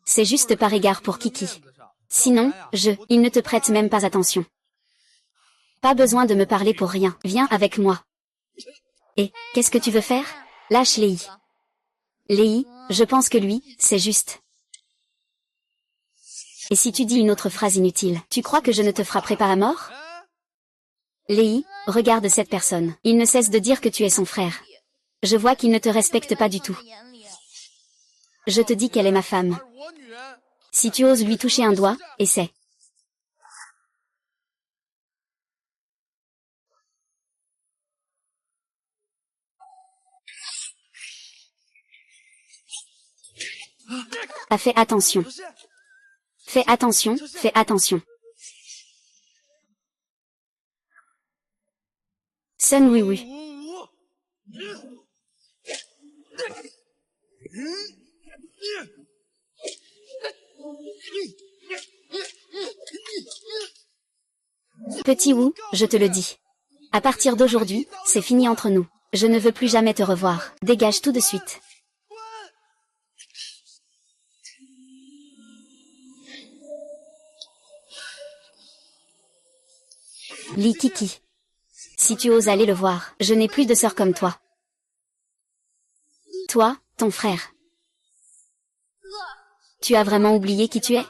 C'est juste par égard pour Kiki. Sinon, il ne te prête même pas attention. Pas besoin de me parler pour rien. Viens avec moi. Et, qu'est-ce que tu veux faire? Lâche Lei. Lei, je pense que lui, c'est juste. Et si tu dis une autre phrase inutile, tu crois que je ne te frapperai pas à mort? Lei, regarde cette personne. Il ne cesse de dire que tu es son frère. Je vois qu'il ne te respecte pas du tout. Je te dis qu'elle est ma femme. Si tu oses lui toucher un doigt, essaie. Ah, fais attention. Fais attention, fais attention. Sun oui oui. Petit Wu, je te le dis. À partir d'aujourd'hui, c'est fini entre nous. Je ne veux plus jamais te revoir. Dégage tout de suite. Li Kiki. Si tu oses aller le voir, je n'ai plus de sœur comme toi. Toi, ton frère. Tu as vraiment oublié qui tu es?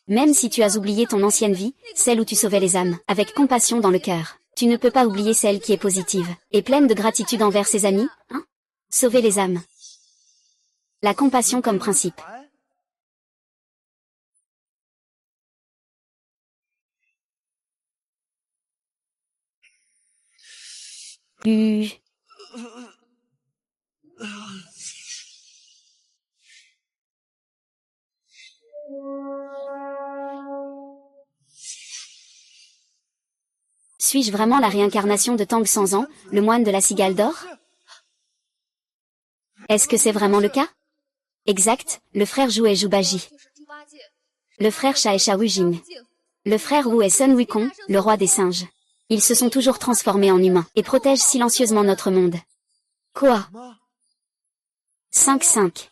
Même si tu as oublié ton ancienne vie, celle où tu sauvais les âmes, avec compassion dans le cœur, tu ne peux pas oublier celle qui est positive, et pleine de gratitude envers ses amis, hein? Sauver les âmes. La compassion comme principe. Suis-je vraiment la réincarnation de Tang Sanzan, le moine de la cigale d'or? Est-ce que c'est vraiment le cas? Exact, le frère Zhu est Zhubaji. Le frère Sha est Sha Wujing. Le frère Wu est Sun Wukong, le roi des singes. Ils se sont toujours transformés en humains, et protègent silencieusement notre monde. Quoi? 5-5.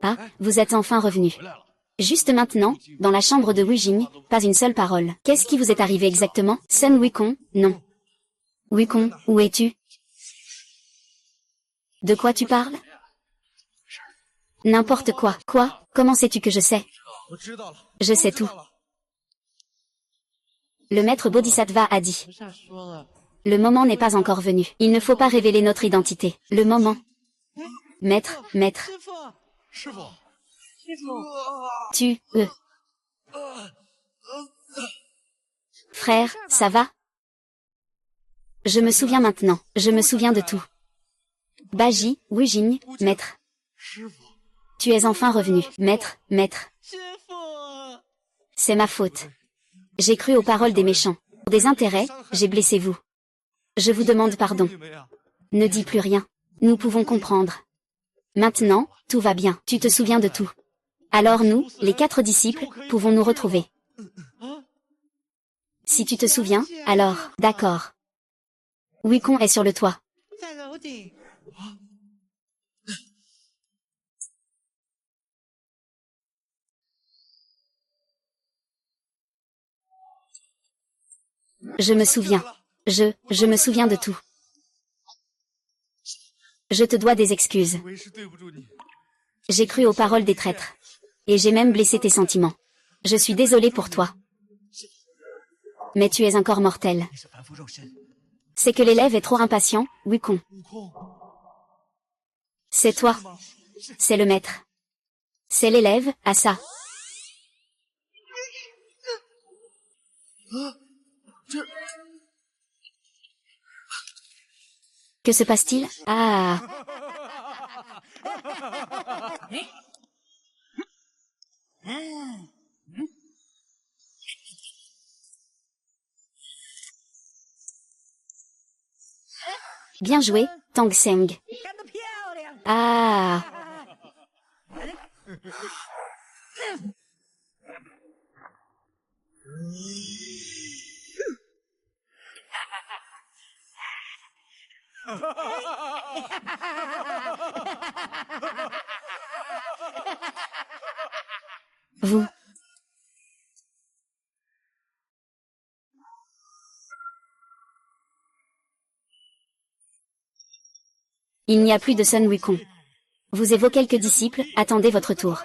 Ah, vous êtes enfin revenu. Juste maintenant, dans la chambre de Wujing, pas une seule parole. Qu'est-ce qui vous est arrivé exactement? Sun Wukong, non. Wukong, où es-tu? De quoi tu parles? N'importe quoi. Quoi? Comment sais-tu que je sais? Je sais tout. Le maître Bodhisattva a dit. Le moment n'est pas encore venu. Il ne faut pas révéler notre identité. Le moment. Maître. Frère, ça va? Je me souviens maintenant. Je me souviens de tout. Baji, Wujing, maître. Tu es enfin revenu. Maître. C'est ma faute. J'ai cru aux paroles des méchants. Pour des intérêts, j'ai blessé vous. Je vous demande pardon. Ne dis plus rien. Nous pouvons comprendre. Maintenant, tout va bien. Tu te souviens de tout. Alors nous, les 4 disciples, pouvons nous retrouver. Si tu te souviens, alors, d'accord. Wukong est sur le toit. Je me souviens. Je me souviens de tout. Je te dois des excuses. J'ai cru aux paroles des traîtres. Et j'ai même blessé tes sentiments. Je suis désolé pour toi. Mais tu es un corps mortel. C'est que l'élève est trop impatient, Wukong. C'est toi. C'est le maître. C'est l'élève, Asa. Que se passe-t-il? Ah. Bien joué, Tang Seng. Ah. Vous. Il n'y a plus de Sun Wukong. Vous et vos quelques disciples, attendez votre tour.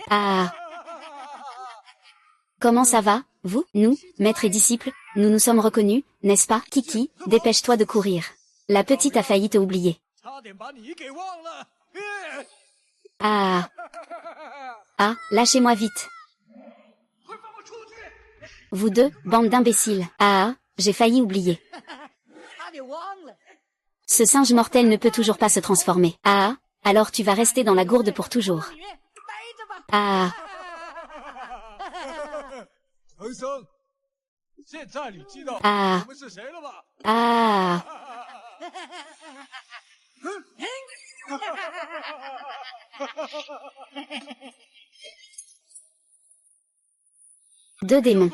Ah. Comment ça va, vous, nous, maîtres et disciples, nous nous sommes reconnus, n'est-ce pas? Kiki, dépêche-toi de courir. La petite a failli te oublier. Ah. Ah, lâchez-moi vite. Vous deux, bande d'imbéciles. Ah, j'ai failli oublier. Ce singe mortel ne peut toujours pas se transformer. Ah, alors tu vas rester dans la gourde pour toujours. Ah. Ah. Ah. Deux démons.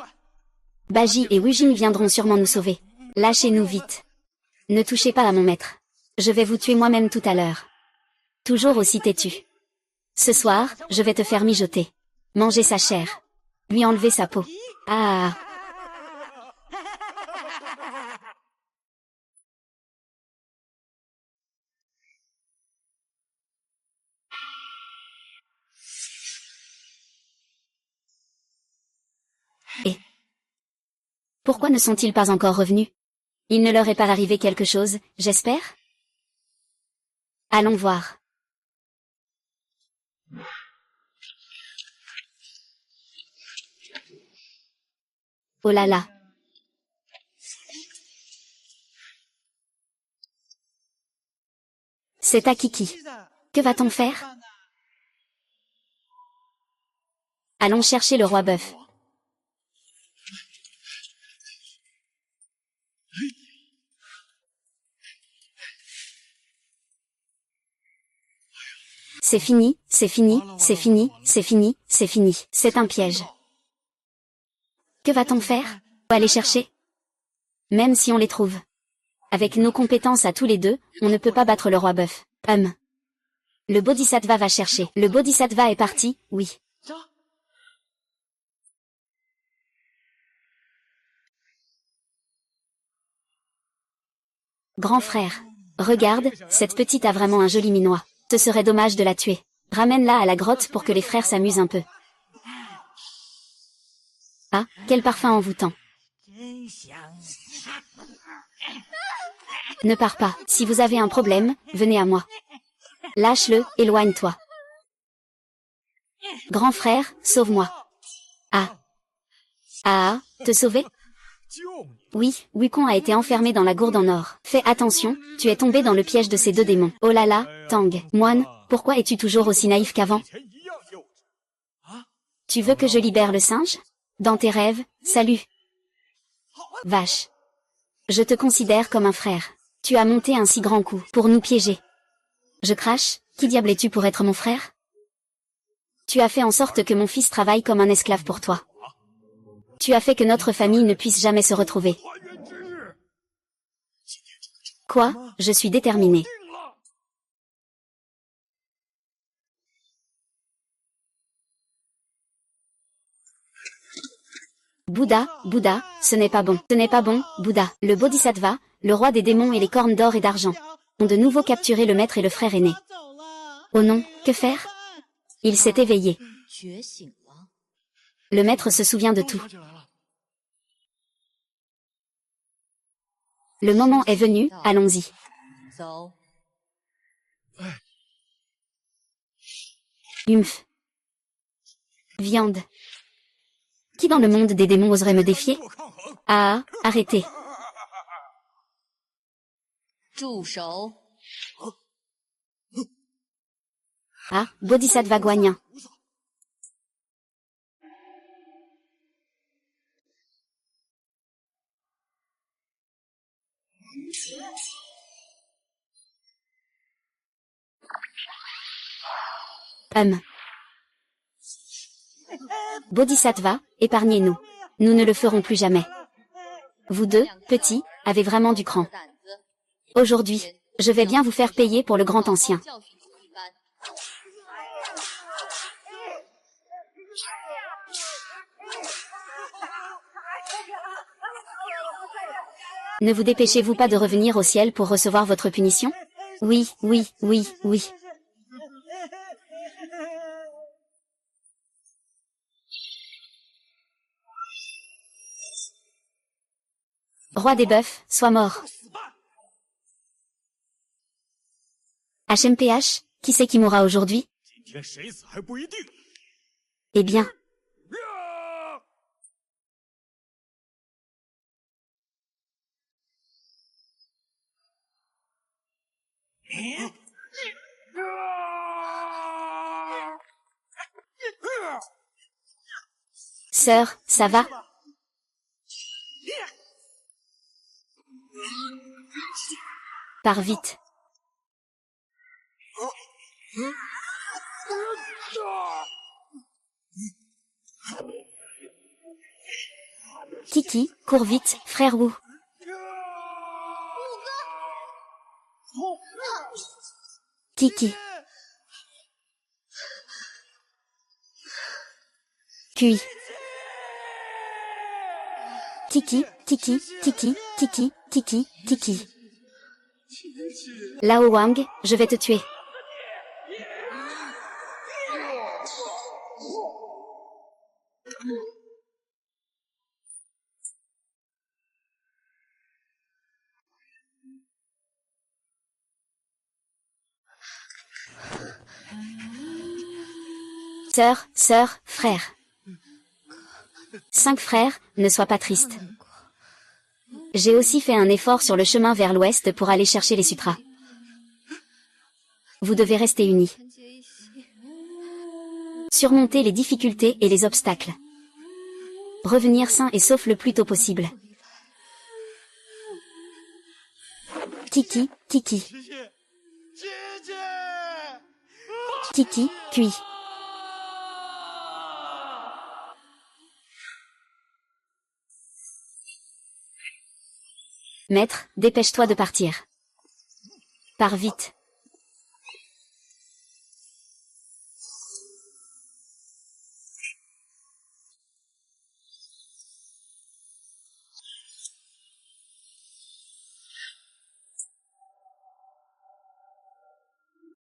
Baji et Wujin viendront sûrement nous sauver. Lâchez-nous vite. Ne touchez pas à mon maître. Je vais vous tuer moi-même tout à l'heure. Toujours aussi têtu. Ce soir, je vais te faire mijoter. Manger sa chair. Lui enlever sa peau. Ah. Et pourquoi ne sont-ils pas encore revenus? Il ne leur est pas arrivé quelque chose, j'espère? Allons voir. Oh là là. C'est à Kiki. Que va-t-on faire? Allons chercher le roi bœuf. C'est fini, c'est fini, c'est fini, c'est fini, c'est fini. C'est un piège. Que va-t-on faire? Où aller chercher? Même si on les trouve. Avec nos compétences à tous les deux, on ne peut pas battre le roi bœuf. Le Bodhisattva va chercher. Le Bodhisattva est parti, oui. Grand frère. Regarde, cette petite a vraiment un joli minois. Ce serait dommage de la tuer. Ramène-la à la grotte pour que les frères s'amusent un peu. Ah, quel parfum envoûtant. Ne pars pas. Si vous avez un problème, venez à moi. Lâche-le, éloigne-toi. Grand frère, sauve-moi. Ah. Ah, te sauver? Oui, Wukong a été enfermé dans la gourde en or. Fais attention, tu es tombé dans le piège de ces deux démons. Oh là là, Tang, moine, pourquoi es-tu toujours aussi naïf qu'avant? Tu veux que je libère le singe? Dans tes rêves, salut. Vache. Je te considère comme un frère. Tu as monté un si grand coup pour nous piéger. Je crache, qui diable es-tu pour être mon frère? Tu as fait en sorte que mon fils travaille comme un esclave pour toi. Tu as fait que notre famille ne puisse jamais se retrouver. Quoi? Je suis déterminé. Bouddha, Bouddha, ce n'est pas bon. Ce n'est pas bon, Bouddha. Le Bodhisattva, le roi des démons et les cornes d'or et d'argent, ont de nouveau capturé le maître et le frère aîné. Oh non, que faire? Il s'est éveillé. Le maître se souvient de tout. Le moment est venu, allons-y. Humph. Viande. Qui dans le monde des démons oserait me défier? Ah, arrêtez. Ah, Bodhisattva Guanyin. Bodhisattva, épargnez-nous. Nous ne le ferons plus jamais. Vous deux, petits, avez vraiment du cran. Aujourd'hui, je vais bien vous faire payer pour le grand ancien. Ne vous dépêchez-vous pas de revenir au ciel pour recevoir votre punition? Oui, oui, oui, oui. Roi des bœufs, sois mort. HMPH, qui c'est qui mourra aujourd'hui? Eh bien. Sœur, ça va? Pars vite. Kiki, cours vite, frère Wu. Kiki. Kui. Kiki, Kiki, Kiki, Kiki, Kiki, Kiki. Lao Wang, je vais te tuer. Sœur, frère. 5 frères, ne sois pas triste. J'ai aussi fait un effort sur le chemin vers l'ouest pour aller chercher les sutras. Vous devez rester unis. Surmonter les difficultés et les obstacles. Revenir sain et sauf le plus tôt possible. Kiki, Kiki. Kiki, Kui. Maître, dépêche-toi de partir. Pars vite.